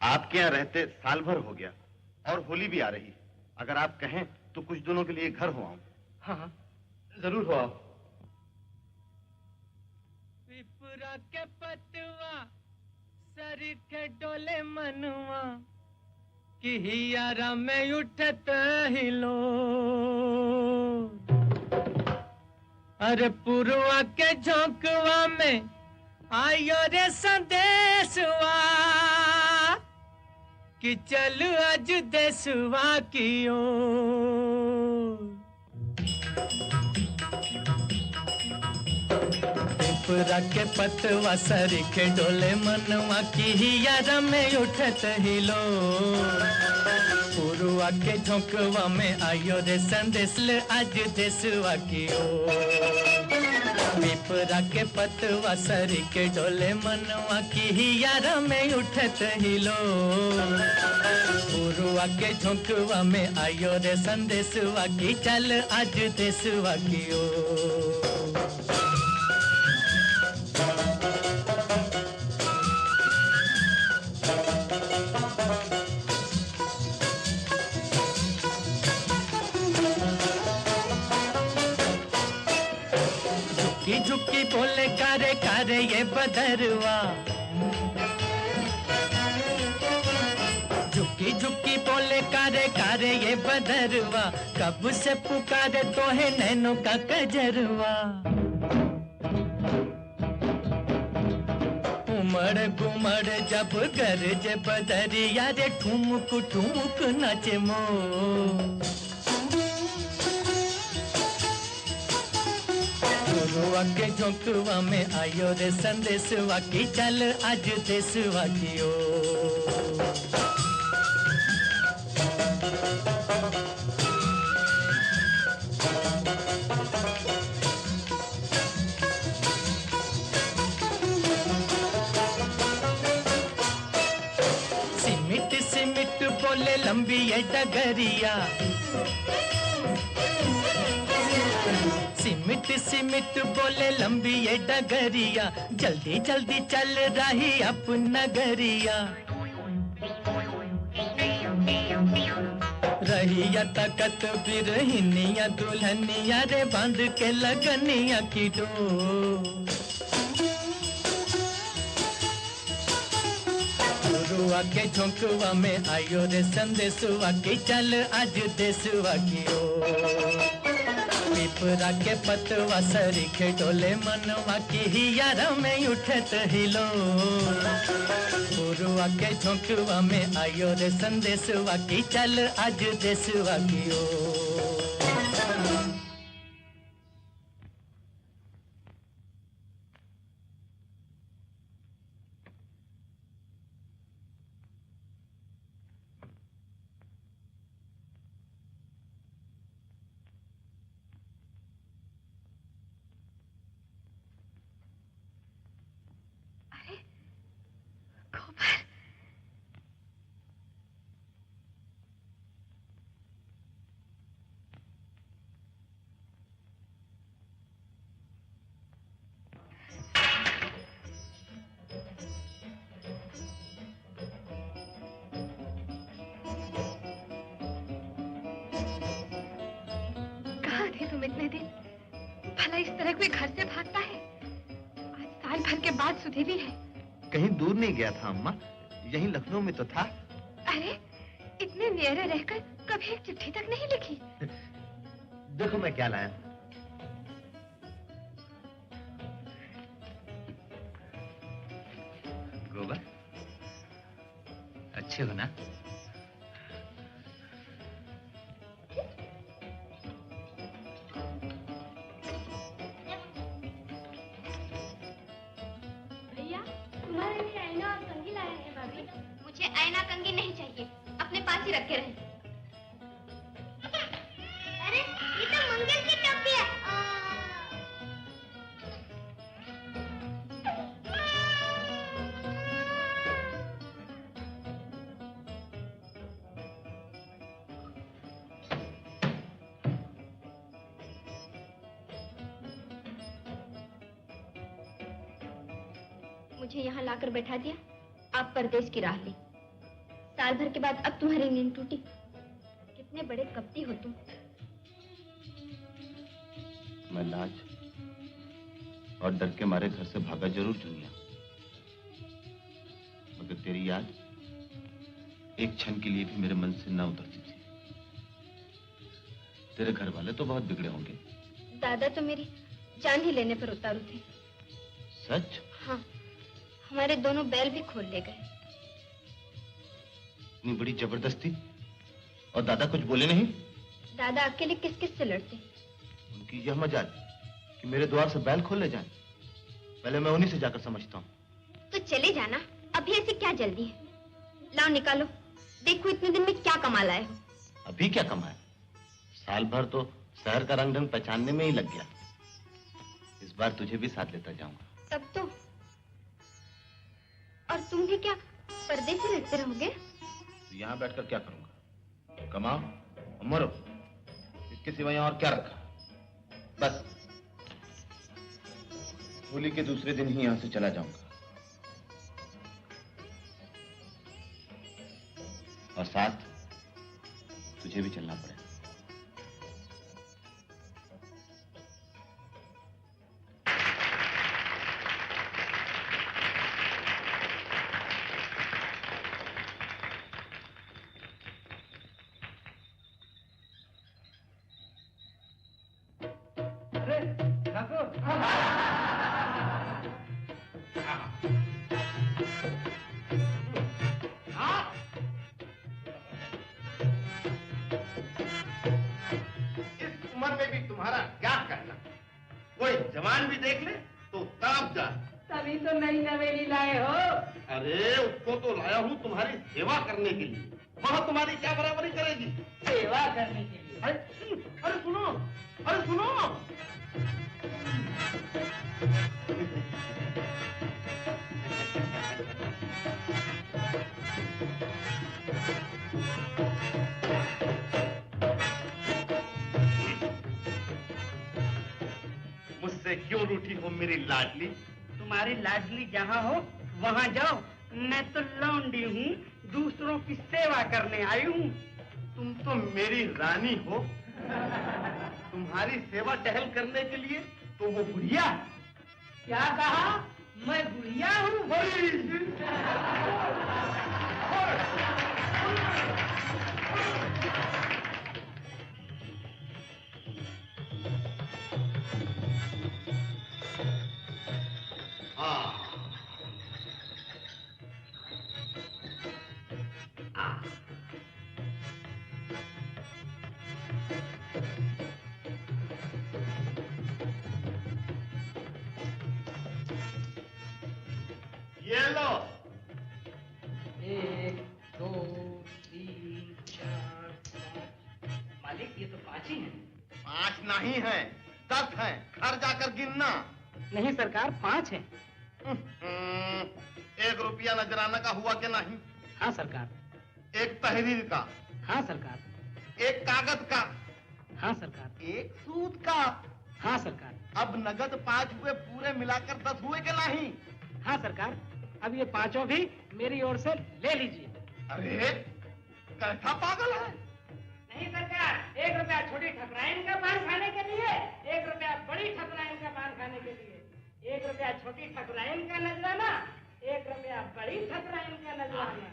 Speaker 7: आपके यहाँ रहते साल भर हो गया और होली भी आ रही। अगर आप कहें तो कुछ दिनों के लिए घर हो आऊं।
Speaker 11: हाँ, जरूर हो आओ।
Speaker 13: पिपरा के पतवा सर के डोले मनवा कि हियारा में उठत हिलो। अरे पुरवा के झोंकवा में आयो रे संदेशवा कि चल आज देशवा की ओर। पिपरा के पतवा सर के डोले मनवा की हियारा में उठत हिलो। पुरवा के झोंकवा में आयो रे संदेश आज देशवा की ओर। पिपरा के पतवा सर के डोले मनवा की हियारा में उठत हिलो। पुरवा के झोंकवा में आयो रे संदेशवा की चल आज देशवा की ओर। झुकी बोले कारे कारे ये बदरवा। झुकी झुकी बोले कारे कारे ये बदरवा। कब से पुकारे तो है नैनों का कजरवा। उमड़ घुमड़ जब गरजे बदरिया रे ठुमक ठुमक नाचे मोर। पुरवा के झोंकवा में आयो रे संदेशवा की चल आज देशवा की ओर। सिमिट सिमिट बोले लंबी ये डगरिया। सिमिट सिमिट बोले लंबी ये डगरिया। जल्दी जल्दी चल रही अपन नगरिया। रहिया तकत बिरहिनिया दुल्हनिया रे बांध के लगनिया की डोर। पुरवा के झोंकवा में आयो रे संदेशवा की चल आज देशवा की ओर। पिपरा के पतवा सर के डोले मनवा की हियारा में उठत हिलो। पुरवा के झोंकवा में आयो रे संदेशवा की चल आज देशवा की ओर।
Speaker 3: तुम इतने दिन भला इस तरह कोई घर से भागता है? आज साल भर के बाद सुधीवी है।
Speaker 7: कहीं दूर नहीं गया था अम्मा, यहीं लखनऊ में तो था।
Speaker 3: अरे इतने न्यारे रहकर कभी एक चिट्ठी तक नहीं लिखी।
Speaker 7: देखो मैं क्या लाया।
Speaker 12: गोबर, अच्छे हो ना?
Speaker 10: भैया तुम्हारे लिए आईना और कंघी लाए हैं भाभी। मुझे आईना कंघी नहीं चाहिए, अपने पास ही रखे रहे। अरे ये तो मंगल की टोपी है। मुझे यहाँ लाकर बैठा दिया, आप परदेश की राह ली। साल भर के बाद अब तुम्हारी नींद टूटी। कितने बड़े कपटी हो तुम।
Speaker 7: मैं लाज और डर के मारे घर से भागा जरूर दुनिया, मगर तेरी याद एक क्षण के लिए भी मेरे मन से ना उतरती थी। तेरे घर वाले तो बहुत बिगड़े होंगे।
Speaker 3: दादा तो मेरी जान ही लेने पर उतारू थे।
Speaker 7: सच?
Speaker 3: हाँ, हमारे दोनों बैल भी खोल ले गए।
Speaker 7: इतनी बड़ी जबरदस्ती, और दादा कुछ बोले नहीं?
Speaker 3: दादा अकेले किस किस से लड़ते।
Speaker 7: उनकी यह मजाल कि मेरे द्वार से बैल खोल ले जाए। पहले मैं उन्हीं से जाकर समझता हूँ।
Speaker 3: तो चले जाना, अभी ऐसी क्या जल्दी है। लाओ निकालो, देखो इतने दिन में क्या कमा लाए हो।
Speaker 7: अभी क्या कमाए? साल भर तो शहर का रंग ढंग पहचानने में ही लग गया। इस बार तुझे भी साथ लेता जाऊंगा।
Speaker 3: तब तो और तुम भी क्या परदेश से लड़ते रहोगे?
Speaker 7: तो यहाँ बैठकर क्या करूंगा? कमाओ और मरो, इसके सिवा यहाँ और क्या रखा? बस होली के दूसरे दिन ही यहाँ से चला जाऊंगा। और साथ तुझे भी चलना पड़ेगा।
Speaker 11: जवान भी देख ले तो तड़प जा।
Speaker 4: तभी तो नई नवेली लाए हो।
Speaker 11: अरे उसको तो लाया हूँ तुम्हारी सेवा करने के लिए। वह तुम्हारी क्या बराबरी करेगी?
Speaker 4: सेवा करने के लिए।
Speaker 11: अरे सुनो, अरे सुनो। मुझसे क्यों रूठी हो मेरी लाडली?
Speaker 4: तुम्हारी लाडली जहाँ हो वहाँ जाओ। मैं तो लौंडी हूँ, दूसरों की सेवा करने आई हूँ।
Speaker 11: तुम तो मेरी रानी हो। तुम्हारी सेवा टहल करने के लिए तो वो बुढ़िया।
Speaker 4: क्या कहा? मैं बुढ़िया हूँ?
Speaker 11: ये लो।
Speaker 4: 1 2 3 4 5। मालिक ये तो 5 ही हैं।
Speaker 11: 5 नहीं है, 10 हैं। घर जाकर गिनना।
Speaker 4: नहीं सरकार, 5 हैं।
Speaker 11: 1 रुपया नजराना का हुआ कि नहीं?
Speaker 4: हाँ सरकार।
Speaker 11: 1 तहरीर का?
Speaker 4: हाँ सरकार।
Speaker 11: 1 कागज का?
Speaker 4: हाँ सरकार।
Speaker 11: 1 सूद का?
Speaker 4: हाँ सरकार।
Speaker 11: अब नगद 5 हुए, पूरे मिलाकर 10 हुए कि नहीं?
Speaker 4: हाँ सरकार। अब ये 5 भी मेरी ओर से ले लीजिए।
Speaker 11: अरे कैसा पागल है?
Speaker 4: नहीं सरकार, 1 रुपया छोटी ठकुराइन का पान खाने के लिए, 1 रुपया बड़ी ठकुराइन का पान खाने के लिए।
Speaker 9: 1 रुपया छोटी ठकुराइन का नजराना, 1 रुपया बड़ी ठकुराइन का नजराना,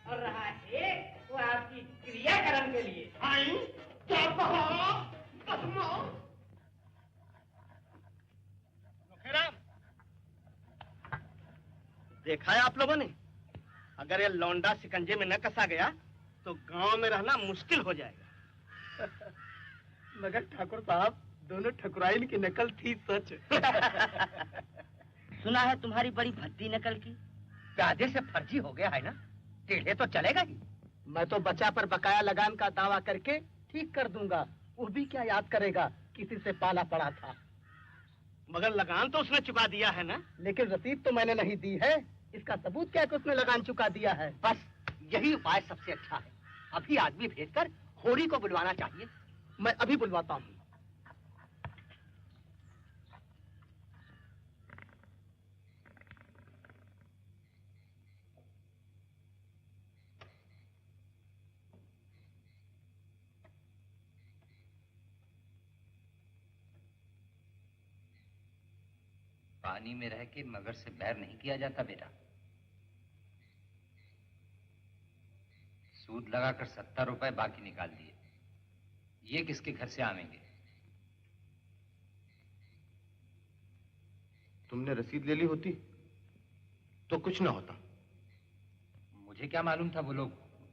Speaker 9: और रहा 1 वो आपकी क्रियाकर्म के लिए।
Speaker 4: क्या कहा? देखा है आप लोगों ने, अगर ये लौंडा शिकंजे में न कसा गया तो गांव में रहना मुश्किल हो जाएगा।
Speaker 6: मगर ठाकुर साहब, दोनों ठकुराइन की नकल थी सच।
Speaker 8: सुना है तुम्हारी बड़ी भद्दी नकल की। प्यादे से फर्जी हो गया है ना, टेढ़े तो चलेगा ही।
Speaker 6: मैं तो बचा पर बकाया लगान का दावा करके ठीक कर दूंगा। वो भी क्या याद करेगा, किसी से पाला पड़ा था।
Speaker 4: मगर लगान तो उसने चुका दिया है ना।
Speaker 6: लेकिन रसीद तो मैंने नहीं दी है। इसका सबूत क्या है कि उसने लगान चुका दिया है?
Speaker 8: बस यही उपाय सबसे अच्छा है। अभी आदमी भेजकर होरी को बुलवाना चाहिए।
Speaker 6: मैं अभी बुलवाता हूँ।
Speaker 2: पानी में रह के मगर से बैर नहीं किया जाता बेटा। सूद लगाकर 70 रुपए बाकी निकाल दिए, ये किसके घर से आवेंगे?
Speaker 7: तुमने रसीद ले ली होती तो कुछ ना होता।
Speaker 2: मुझे क्या मालूम था वो लोग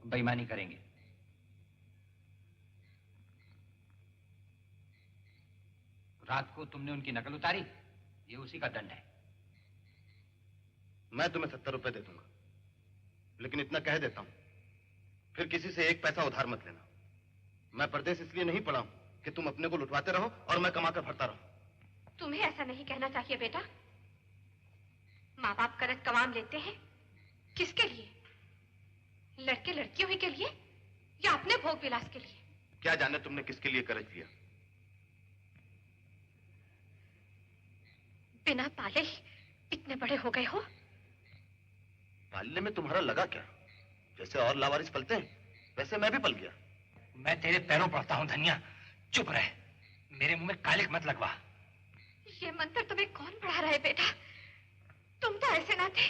Speaker 2: बेईमानी करेंगे। रात को तुमने उनकी नकल उतारी, ये उसी का दंड है।
Speaker 7: मैं तुम्हें 70 रुपए दे दूंगा, लेकिन इतना कह देता हूं, फिर किसी से 1 पैसा उधार मत लेना। मैं परदेश इसलिए नहीं पड़ा हूं कि तुम अपने को लुटवाते रहो और मैं कमाकर भरता रहूं।
Speaker 3: तुम्हें ऐसा नहीं कहना चाहिए बेटा। माँ बाप कर्ज कमाम लेते हैं किसके लिए? लड़के लड़कियों के लिए या अपने भोग विलास के लिए?
Speaker 7: क्या जाने तुमने किसके लिए कर्ज लिया।
Speaker 3: बिना पाले ही इतने बड़े हो गए हो।
Speaker 7: पालने में तुम्हारा लगा क्या? जैसे और लावारिस पलते हैं वैसे मैं भी पल गया।
Speaker 2: मैं तेरे पैरों पड़ता हूं धनिया, चुप रह, मेरे मुंह में कालिक मत लगवा।
Speaker 3: ये मंत्र तुम्हें कौन पढ़ा रहा है बेटा? तुम तो ऐसे ना थे।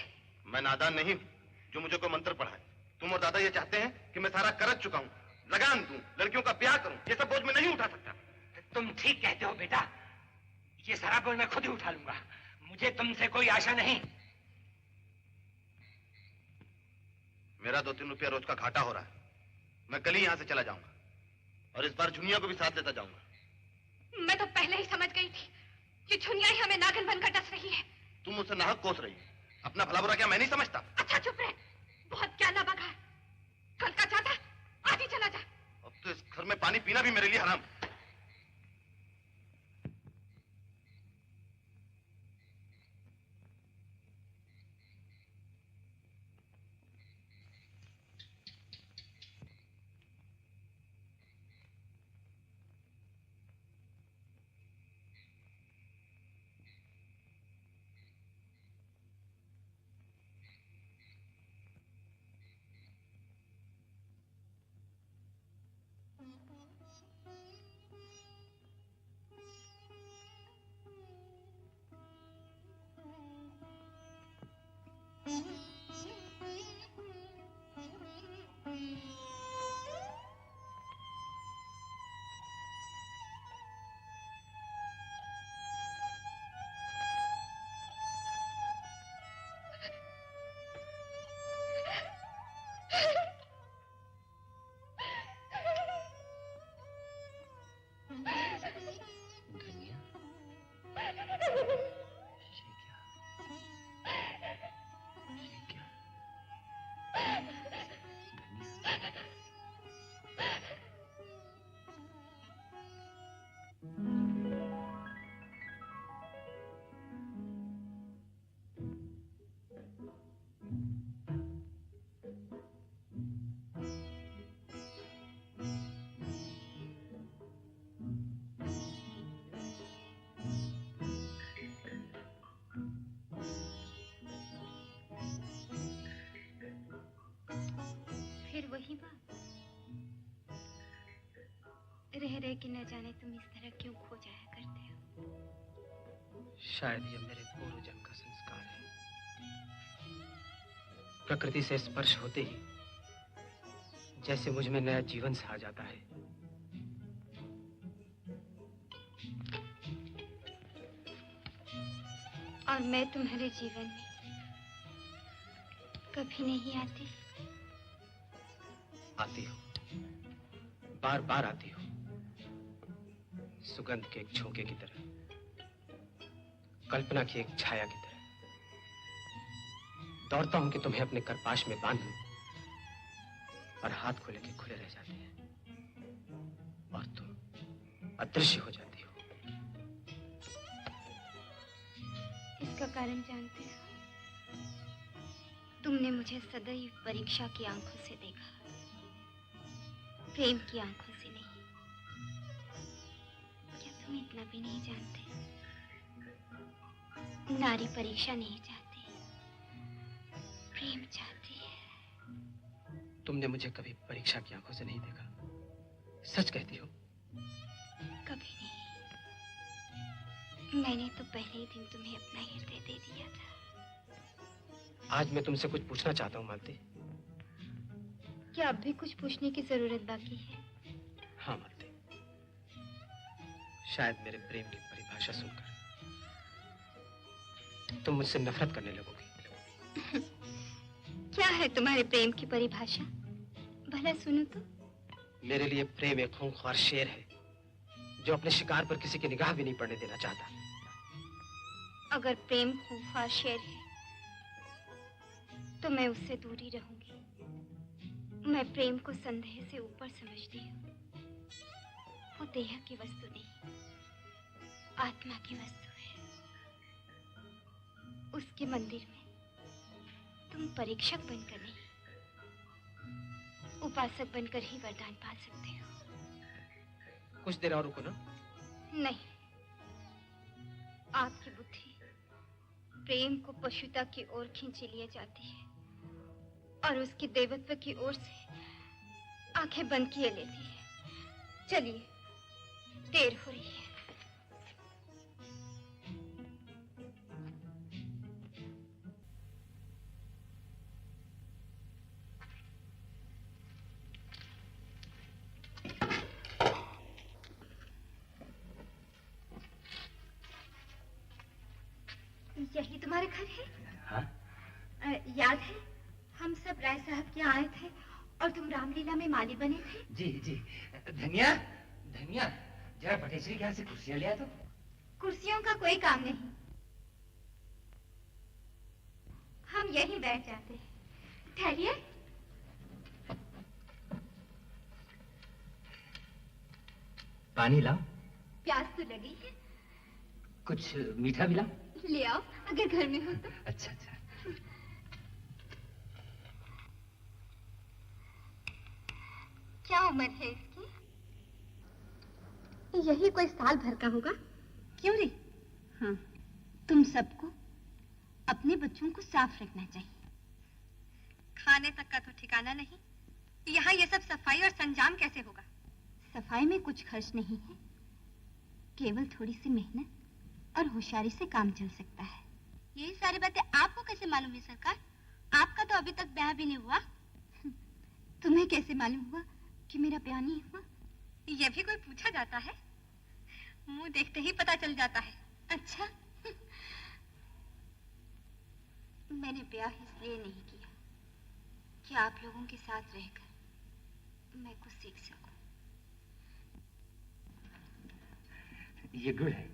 Speaker 7: मैं नादान नहीं हूं जो मुझे कोई मंत्र पढ़ाए। तुम और दादा ये चाहते हैं कि मैं सारा कर्ज चुकाऊं, लगान दूं, लड़कियों का ब्याह करूं। ये सब बोझ मैं नहीं उठा सकता।
Speaker 2: तुम ठीक कहते हो बेटा, ये सारा बोझ मैं खुद ही उठा लूंगा। मुझे तुमसे कोई आशा नहीं।
Speaker 7: मेरा 2-3 रुपया रोज का घाटा हो रहा है। मैं कल ही यहां से चला जाऊंगा और इस बार झुनिया को भी साथ लेता जाऊंगा।
Speaker 3: मैं तो पहले ही समझ गई थी कि झुनिया ही हमें नागिन बनकर डस रही है।
Speaker 7: तुम मुझसे नाहक कोस रही है। अपना भला बुरा क्या मैं नहीं समझता?
Speaker 3: अच्छा चुप रहे, बहुत क्या ना बगा। कल का चाहता आज ही चला जा।
Speaker 7: अब तो इस घर में पानी पीना भी मेरे लिए हराम।
Speaker 10: फिर वही बात, रह रह के न जाने तुम इस तरह क्यों खो जाया करते हो।
Speaker 1: शायद यह मेरे पूर्व जन्म का संस्कार है। प्रकृति से स्पर्श होते ही जैसे मुझ में नया जीवन सा आ जाता है।
Speaker 3: और मैं तुम्हारे जीवन में कभी नहीं आती।
Speaker 1: आती हो, बार बार आती हो, सुगंध के एक झोंके की तरह, कल्पना की एक छाया की तरह। दौड़ता हूं कि तुम्हें अपने करपाश में बांध लूं, और हाथ खोले के खुले रह जाते हैं और तुम अदृश्य हो जाती हो।
Speaker 3: इसका कारण जानते हो? तुमने मुझे सदैव परीक्षा की आंखों से देखा, प्रेम की आंखों से नहीं। क्या तुम इतना भी नहीं जानते? नारी परीक्षा नहीं चाहती, प्रेम चाहती है।
Speaker 1: तुमने मुझे कभी परीक्षा की आंखों से नहीं देखा, सच कहती हो?
Speaker 3: कभी नहीं। मैंने तो पहले ही दिन तुम्हें अपना हृदय दे दिया था।
Speaker 1: आज मैं तुमसे कुछ पूछना चाहता हूँ मालती।
Speaker 3: क्या अब भी कुछ पूछने की जरूरत बाकी है?
Speaker 1: हाँ मालती, शायद मेरे प्रेम की परिभाषा सुनकर तुम मुझसे नफरत करने लगोगी।
Speaker 3: क्या है तुम्हारे प्रेम की परिभाषा? भला सुनो तो।
Speaker 1: मेरे लिए प्रेम एक खूंखार शेर है जो अपने शिकार पर किसी की निगाह भी नहीं पड़ने देना चाहता।
Speaker 3: अगर प्रेम खूंखार शेर है तो मैं उससे दूर ही रहूंगी। मैं प्रेम को संदेह से ऊपर समझती हूँ। वो देह की वस्तु नहीं, आत्मा की वस्तु है। उसके मंदिर में तुम परीक्षक बनकर नहीं, उपासक बनकर ही वरदान पा सकते हो।
Speaker 1: कुछ देर और रुको ना।
Speaker 3: नहीं, आपकी बुद्धि प्रेम को पशुता की ओर खींची लिए जाती है और उसके देवत्व की ओर से आंखें बंद किए लेती है। चलिए, देर हो रही है। यही तुम्हारे घर है?
Speaker 5: हाँ?
Speaker 3: याद है हम सब राय साहब के यहाँ आए थे और तुम रामलीला में माली बने थे?
Speaker 2: जी जी। धनिया, धनिया, जरा पटेश्वरी के यहाँ से कुर्सियां ले आ तो।
Speaker 3: कुर्सियों का कोई काम नहीं, हम यहीं बैठ जाते हैं। ठहरिए।
Speaker 2: पानी लाओ।
Speaker 3: प्यास तो लगी है।
Speaker 2: कुछ मीठा भी लाओ।
Speaker 3: ले आओ, अगर घर में हो तो।
Speaker 2: अच्छा अच्छा।
Speaker 3: क्या उम्र है इसकी? यही कोई साल भर का होगा। क्यों रे? हाँ, तुम सबको अपने बच्चों को साफ रखना चाहिए। खाने तक का तो ठिकाना नहीं, यहाँ ये सब सफाई और संजाम कैसे होगा? सफाई में कुछ खर्च नहीं है, केवल थोड़ी सी मेहनत और होशियारी से काम चल सकता है।
Speaker 14: यही सारी बातें आपको कैसे मालूम है सरकार? आपका तो अभी तक ब्याह भी नहीं हुआ।
Speaker 3: तुम्हें कैसे मालूम हुआ कि मेरा ब्याह नहीं हुआ? यह भी कोई पूछा जाता है? मुंह देखते ही पता चल जाता है। अच्छा। मैंने ब्याह इसलिए नहीं किया कि आप लोगों के साथ रहकर मैं कुछ सीख सकूं।
Speaker 2: ये गुड़ है।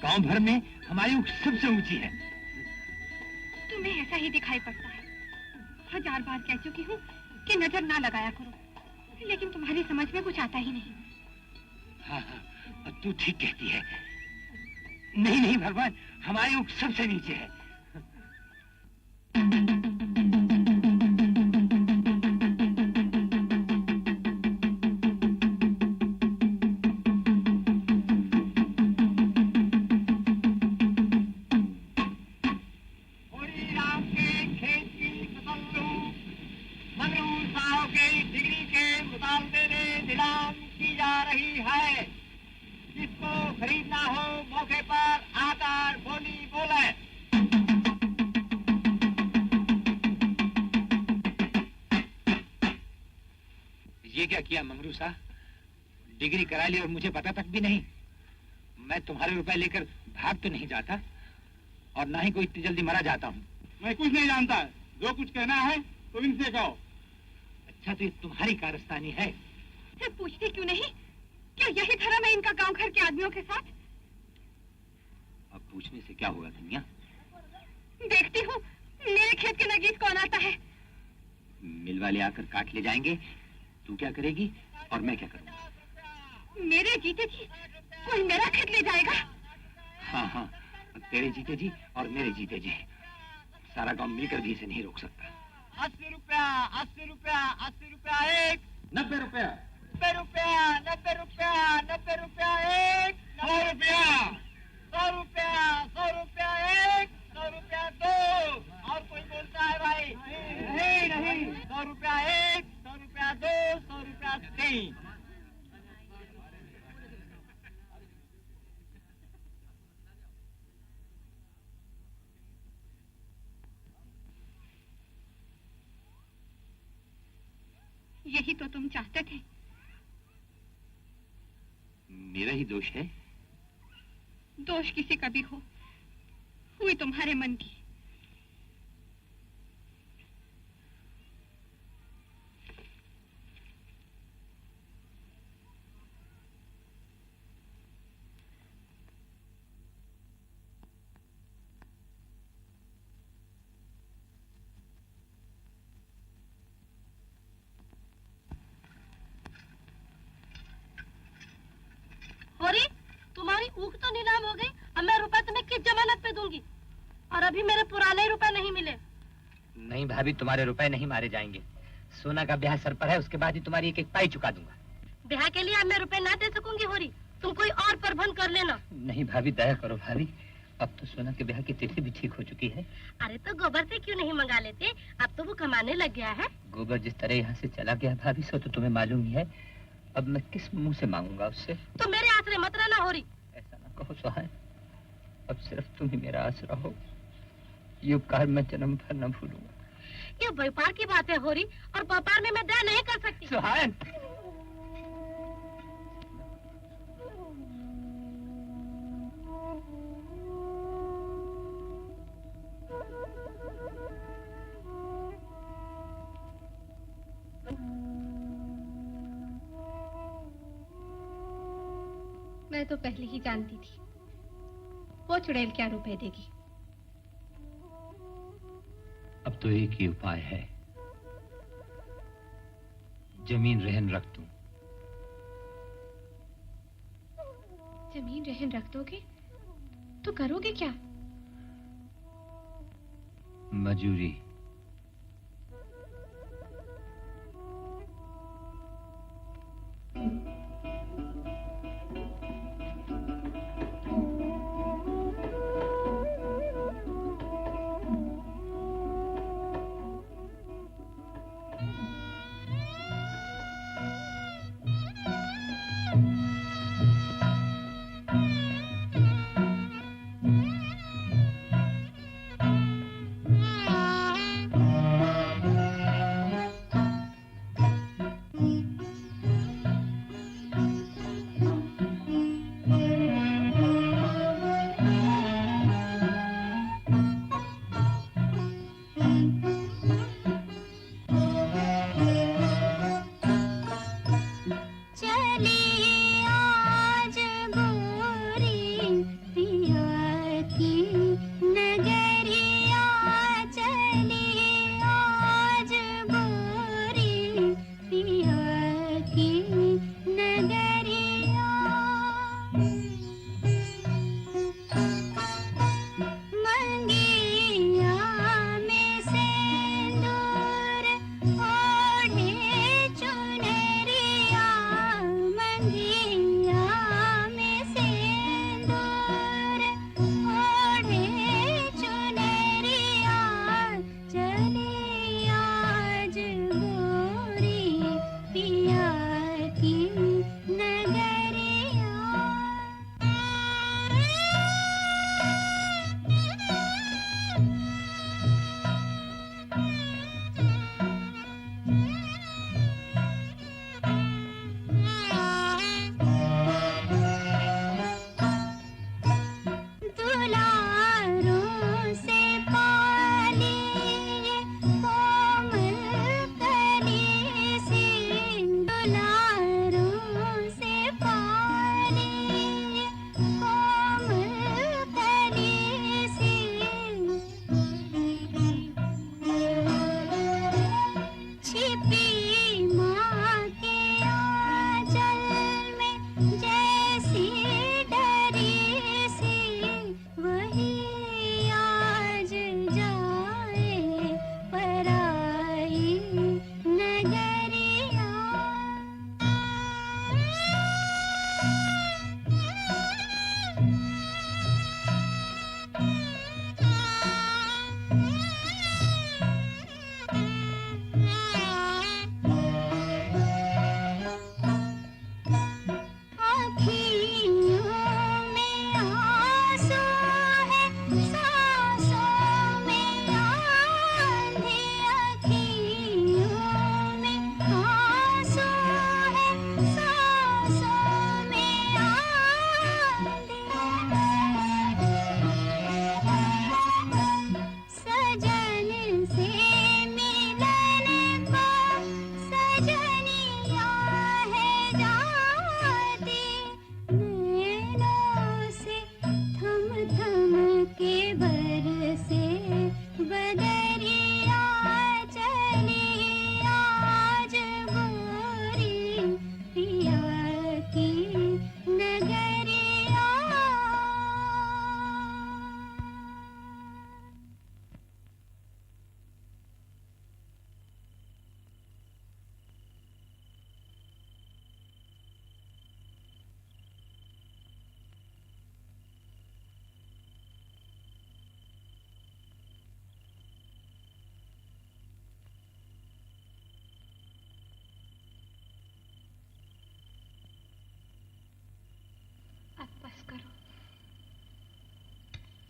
Speaker 2: गांव भर में हमारी ऊँच सबसे ऊंची है।
Speaker 3: तुम्हें ऐसा ही दिखाई पड़ता है। 1000 बार कह चुकी हूँ कि नजर ना लगाया करो, लेकिन तुम्हारी समझ में कुछ आता ही नहीं।
Speaker 2: हाँ हाँ, और तू ठीक कहती है। नहीं नहीं भगवान, हमारी ऊँख सबसे नीचे है।
Speaker 15: खरीदना हो मौके पर आकर बोली बोले।
Speaker 2: ये क्या किया मंगरू साहब? डिग्री करा ली और मुझे पता तक भी नहीं। मैं तुम्हारे रुपए लेकर भाग तो नहीं जाता और ना ही कोई इतनी जल्दी मरा जाता हूँ।
Speaker 15: मैं कुछ नहीं जानता, जो कुछ कहना है तो इनसे कहो।
Speaker 2: अच्छा तो ये तुम्हारी कारस्तानी है?
Speaker 3: फिर पूछते क्यों नहीं? क्या यही धर्म है इनका गांव घर के आदमियों के साथ?
Speaker 2: अब पूछने से क्या होगा धनिया?
Speaker 3: देखती हूँ मेरे खेत के नगीच कौन आता है।
Speaker 2: मिल वाले आकर काट ले जाएंगे, तू क्या करेगी और मैं क्या करूँगा?
Speaker 3: मेरे जीते जी कोई मेरा खेत ले जाएगा?
Speaker 2: हाँ हाँ, तेरे जीते जी और मेरे जीते जी, सारा गांव मिलकर भी इसे नहीं रोक सकता।
Speaker 15: 80 रुपया, 80 रुपया, 80 रुपया एक।
Speaker 6: 90 रुपया,
Speaker 15: 90 रुपया, 90 रुपया, 90 रुपया एक। 100 रुपया, 100 रुपया, 100 रुपया एक, 100 रुपया दो। और कोई बोलता है भाई? नहीं नहीं, 100 रुपया एक, 100 रुपया दो, 100 रुपया तीन।
Speaker 3: यही तो तुम चाहते थे।
Speaker 2: मेरा ही दोष है?
Speaker 3: दोष किसी का भी हो, हुई तुम्हारे मन की।
Speaker 14: होरी, तुम्हारी ऊख तो नीलाम हो गई। अब मैं रुपए तुम्हें किस जमानत पे दूंगी? और अभी मेरे पुराने रुपए नहीं मिले।
Speaker 2: नहीं भाभी, तुम्हारे रुपए नहीं मारे जाएंगे। सोना का ब्याह सर पर है, उसके बाद ही तुम्हारी एक एक पाई चुका दूंगा।
Speaker 14: ब्याह के लिए अब मैं रुपए ना दे सकूंगी होरी, तुम कोई और प्रबंध कर लेना।
Speaker 2: नहीं भाभी, दया करो भाभी, अब तो सोना के ब्याह की तिथि भी ठीक हो चुकी है।
Speaker 14: अरे तो गोबर से क्यों नहीं मंगा लेते? अब तो वो कमाने लग गया है।
Speaker 2: गोबर जिस तरह यहाँ से चला गया भाभी, सो तो तुम्हें मालूम ही है। अब मैं किस मुंह से मांगूंगा उससे?
Speaker 14: तो मेरे आसरे मत रहना होरी।
Speaker 2: ऐसा ना कहो सुहान, अब सिर्फ तुम ही मेरा आसरा हो। ये उपकार मैं जन्म भर न भूलूंगा।
Speaker 14: ये व्यापार की बात है होरी, और व्यापार में मैं दया नहीं कर सकती।
Speaker 2: सुहान,
Speaker 3: मैं तो पहले ही जानती थी वो चुड़ैल क्या रुपए देगी।
Speaker 2: अब तो एक ही उपाय है, जमीन रहन रख दूं।
Speaker 3: जमीन रहन रख दोगे तो करोगे क्या?
Speaker 2: मजूरी।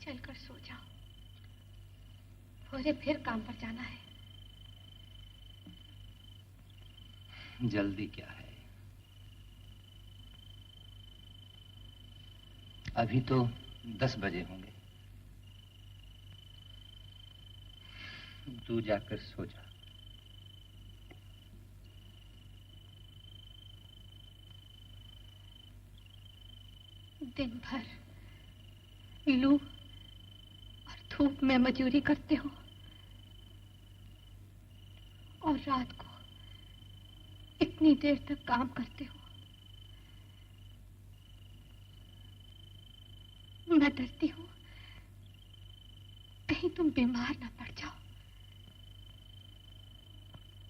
Speaker 3: चलकर सो जाओ, भोरे फिर काम पर जाना है।
Speaker 2: जल्दी क्या है, अभी तो 10 बजे होंगे। तू जाकर सो जा।
Speaker 3: दिन भर लू और धूप में मजूरी करते हो और रात को इतनी देर तक काम करते हो। मैं डरती हूँ कहीं तुम बीमार ना पड़ जाओ।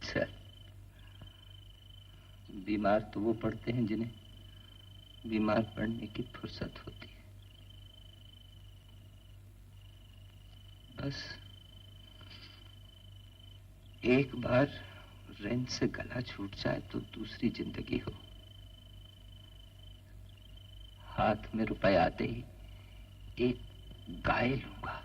Speaker 2: चल, बीमार तो वो पड़ते हैं जिन्हें बीमार पड़ने की फुर्सत होती है। बस एक बार रेंज से गला छूट जाए तो दूसरी जिंदगी हो। हाथ में रुपए आते ही एक गाय लूंगा।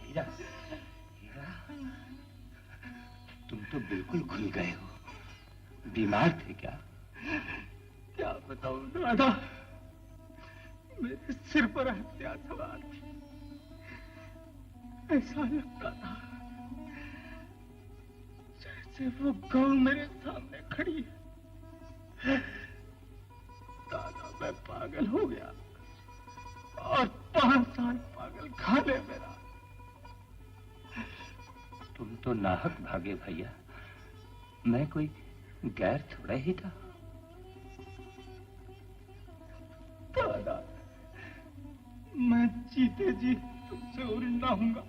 Speaker 2: हीरा, हीरा, तुम तो बिल्कुल खुल गए हो। बीमार थे क्या?
Speaker 6: क्या बताऊं दादा, मेरे सिर पर हत्या सवार थी। ऐसा लगता था जैसे वो गौ मेरे सामने खड़ी है। दादा, मैं पागल हो गया और 5 साल पागल खाने मेरा।
Speaker 2: तुम तो नाहक भागे भैया, मैं कोई गैर थोड़ा ही था।
Speaker 6: दादा, मैं जीते जी तुमसे उड़ना हूँगा।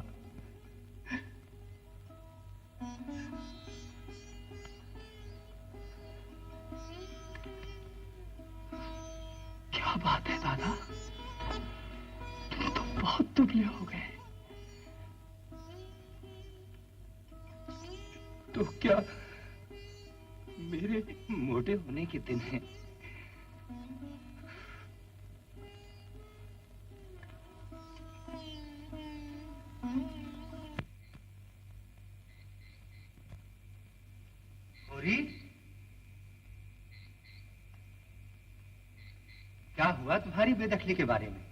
Speaker 6: क्या बात है दादा, तुम तो बहुत दुबले हो गए।
Speaker 2: तो क्या मेरे मोटे होने के दिन हैं?
Speaker 12: गौरी, क्या हुआ तुम्हारी बेदखली के बारे में?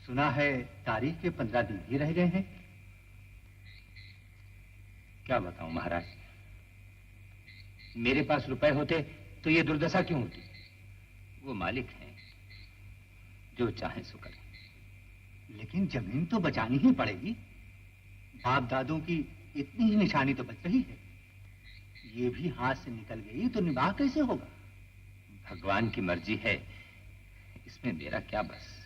Speaker 12: सुना है तारीख के 15 दिन ही रह गए हैं।
Speaker 2: क्या बताऊं महाराज, मेरे पास रुपए होते तो ये दुर्दशा क्यों होती? वो मालिक हैं, जो चाहे सो करें।
Speaker 12: लेकिन जमीन तो बचानी ही पड़ेगी। बाप दादों की इतनी ही निशानी तो बच रही है। ये भी हाथ से निकल गई तो निवाह कैसे होगा?
Speaker 2: भगवान की मर्जी है, इसमें मेरा क्या बस।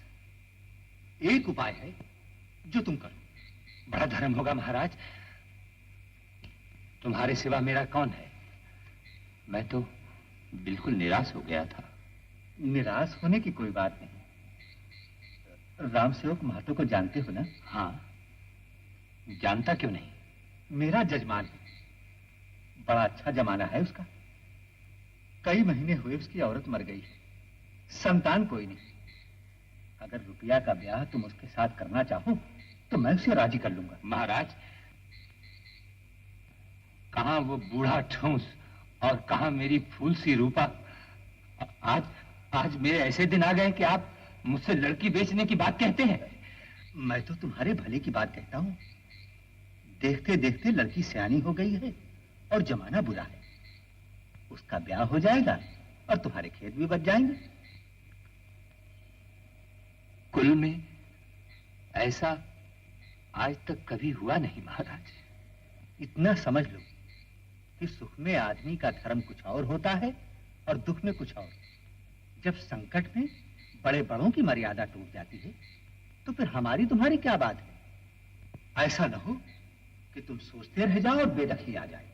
Speaker 12: एक उपाय है जो तुम करो।
Speaker 2: बड़ा धर्म होगा महाराज, तुम्हारे सिवा मेरा कौन है? मैं तो बिल्कुल निराश हो गया था।
Speaker 12: निराश होने की कोई बात नहीं। राम सेवक महतो को जानते हो ना?
Speaker 2: हाँ, जानता क्यों नहीं?
Speaker 12: मेरा जजमान है, बड़ा अच्छा जमाना है उसका। कई महीने हुए उसकी औरत मर गई है, संतान कोई नहीं। अगर रुपया का ब्याह तुम उसके साथ करना चाहो तो मैं उसे राजी कर लूंगा।
Speaker 5: महाराज, कहां वो बूढ़ा ठूंस और कहां मेरी फूल सी रूपा। आज मेरे ऐसे दिन आ गए कि आप मुझसे लड़की बेचने की बात कहते हैं।
Speaker 12: मैं तो तुम्हारे भले की बात कहता हूं। देखते देखते लड़की सयानी हो गई है और जमाना बुरा है। उसका ब्याह हो जाएगा और तुम्हारे खेत भी बच जाएंगे।
Speaker 5: कुल में ऐसा आज तक कभी हुआ नहीं महाराज।
Speaker 12: इतना समझ लो कि सुख में आदमी का धर्म कुछ और होता है और दुख में कुछ और। जब संकट में बड़े बड़ों की मर्यादा टूट जाती है तो फिर हमारी तुम्हारी क्या बात है। ऐसा न हो कि तुम सोचते रह जाओ और बेदखली आ जाए।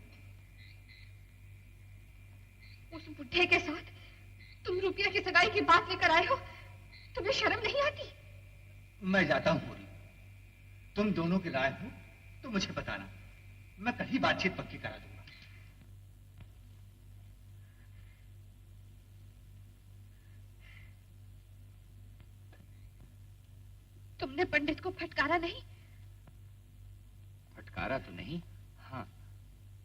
Speaker 3: उस बुढ़े के साथ तुम रुपया की सगाई की बात लेकर आए हो, तुम्हें शर्म नहीं आती?
Speaker 12: मैं जाता हूं पूरी। तुम दोनों की राय हो तो मुझे बताना, मैं कहीं बातचीत पक्की करा दूंगा।
Speaker 3: तुमने पंडित को फटकारा नहीं?
Speaker 5: फटकारा तो नहीं, हाँ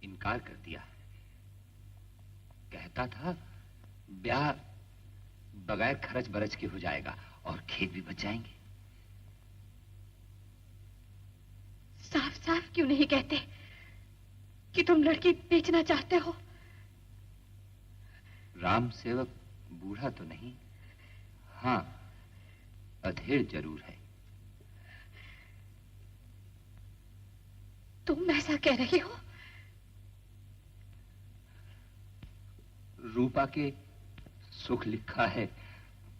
Speaker 5: इनकार कर दिया। कहता था ब्याह बगैर खर्च बरच के हो जाएगा और खेत भी बच जाएंगे।
Speaker 3: साफ साफ क्यों नहीं कहते कि तुम लड़की बेचना चाहते हो?
Speaker 5: राम सेवक बूढ़ा तो नहीं, हाँ अधेड़ जरूर है।
Speaker 3: तुम ऐसा कह रही हो?
Speaker 5: रूपा के सुख लिखा है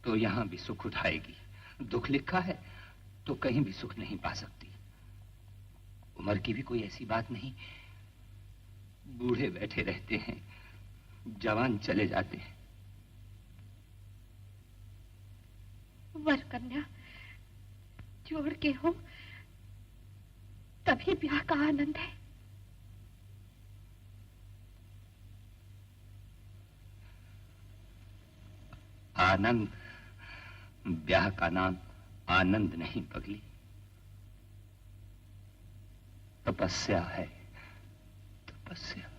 Speaker 5: तो यहां भी सुख उठाएगी, दुख लिखा है तो कहीं भी सुख नहीं पा सकती। उम्र की भी कोई ऐसी बात नहीं, बूढ़े बैठे रहते हैं, जवान चले जाते हैं।
Speaker 3: वर कन्या जोड़ के हो तभी ब्याह का आनंद है।
Speaker 5: आनंद, ब्याह का नाम आनंद नहीं पगली, तपस्या है, तपस्या।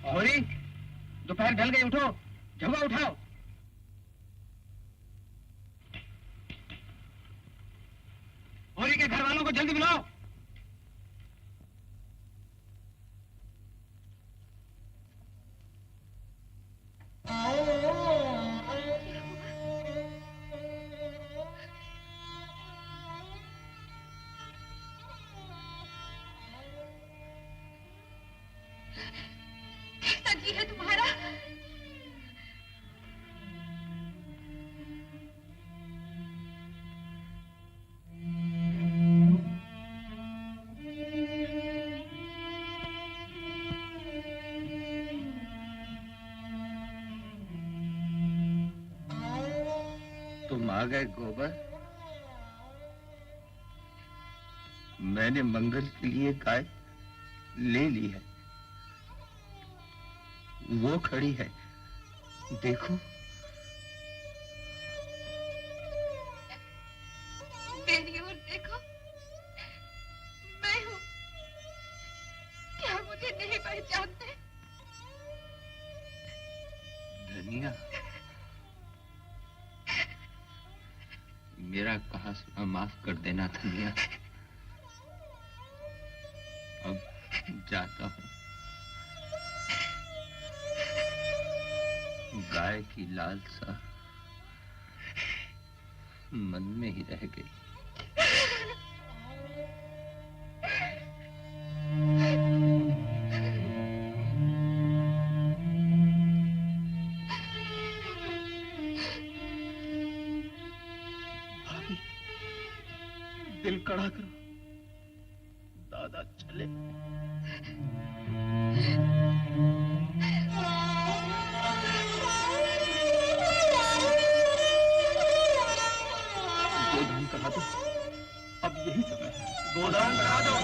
Speaker 9: होरी, दोपहर ढल गई, उठो, झोंका उठाओ। होरी के घर वालों को जल्दी बुलाओ।
Speaker 3: कैसा जी है तुम्हारा?
Speaker 6: तुम आ गए गोबर। मैंने मंगल के लिए गाय ले ली है, वो खड़ी है, देखो।
Speaker 3: मेरी ओर देखो, मैं हूँ। क्या मुझे नहीं पहचानते?
Speaker 6: धनिया, मेरा कहा सुना माफ कर देना धनिया। अब जाता हूँ। गाय की लालसा मन में ही रह गई।
Speaker 15: भाभी, दिल कड़ा करो, दादा चले। गोदान करा दो, अब यही समय है। गोदान करा दो।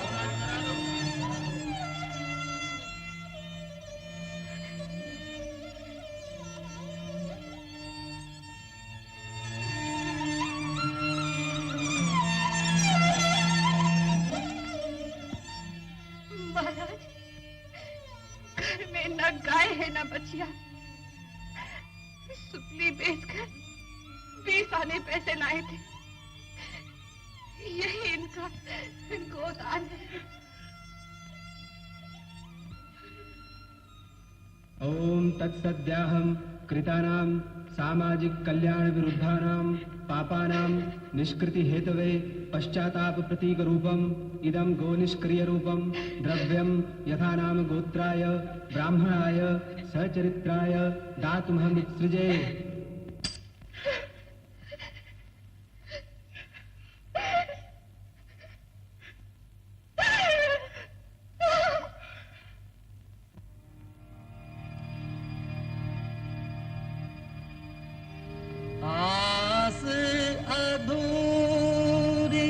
Speaker 3: महाराज, घर में न गाय है न बछिया। सुपली बेचकर 20 आने पैसे लाए थे। यही इनका गोदान है।
Speaker 1: ओम तत्सद्याहं कृतानां सामाजिक कल्याण विरुद्धानां पापानां निष्कृति हेतवे पश्चाताप प्रतीक रूपम इदं गो निष्क्रिय रूपम द्रव्यम यथा नाम गोत्राय ब्राह्मणाय सचरित्राय दातुमहं उत्सृजे।
Speaker 13: आस अधूरी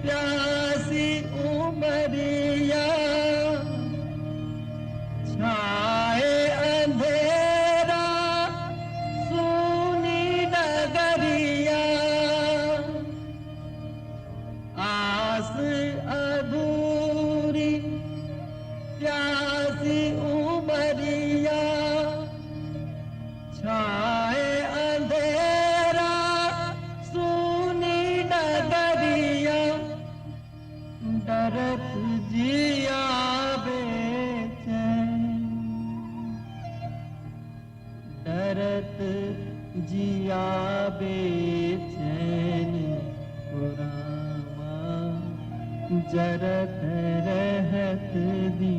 Speaker 13: प्यासी उमरिया छाए अंधेरा सुनी नगरिया। आस अधूरी प्यासी उमरिया छाए अंधेरा सुनी नगरिया। डरत जिया बेचैन, डरत जिया बेचैन पुरामा जरत रहत दी।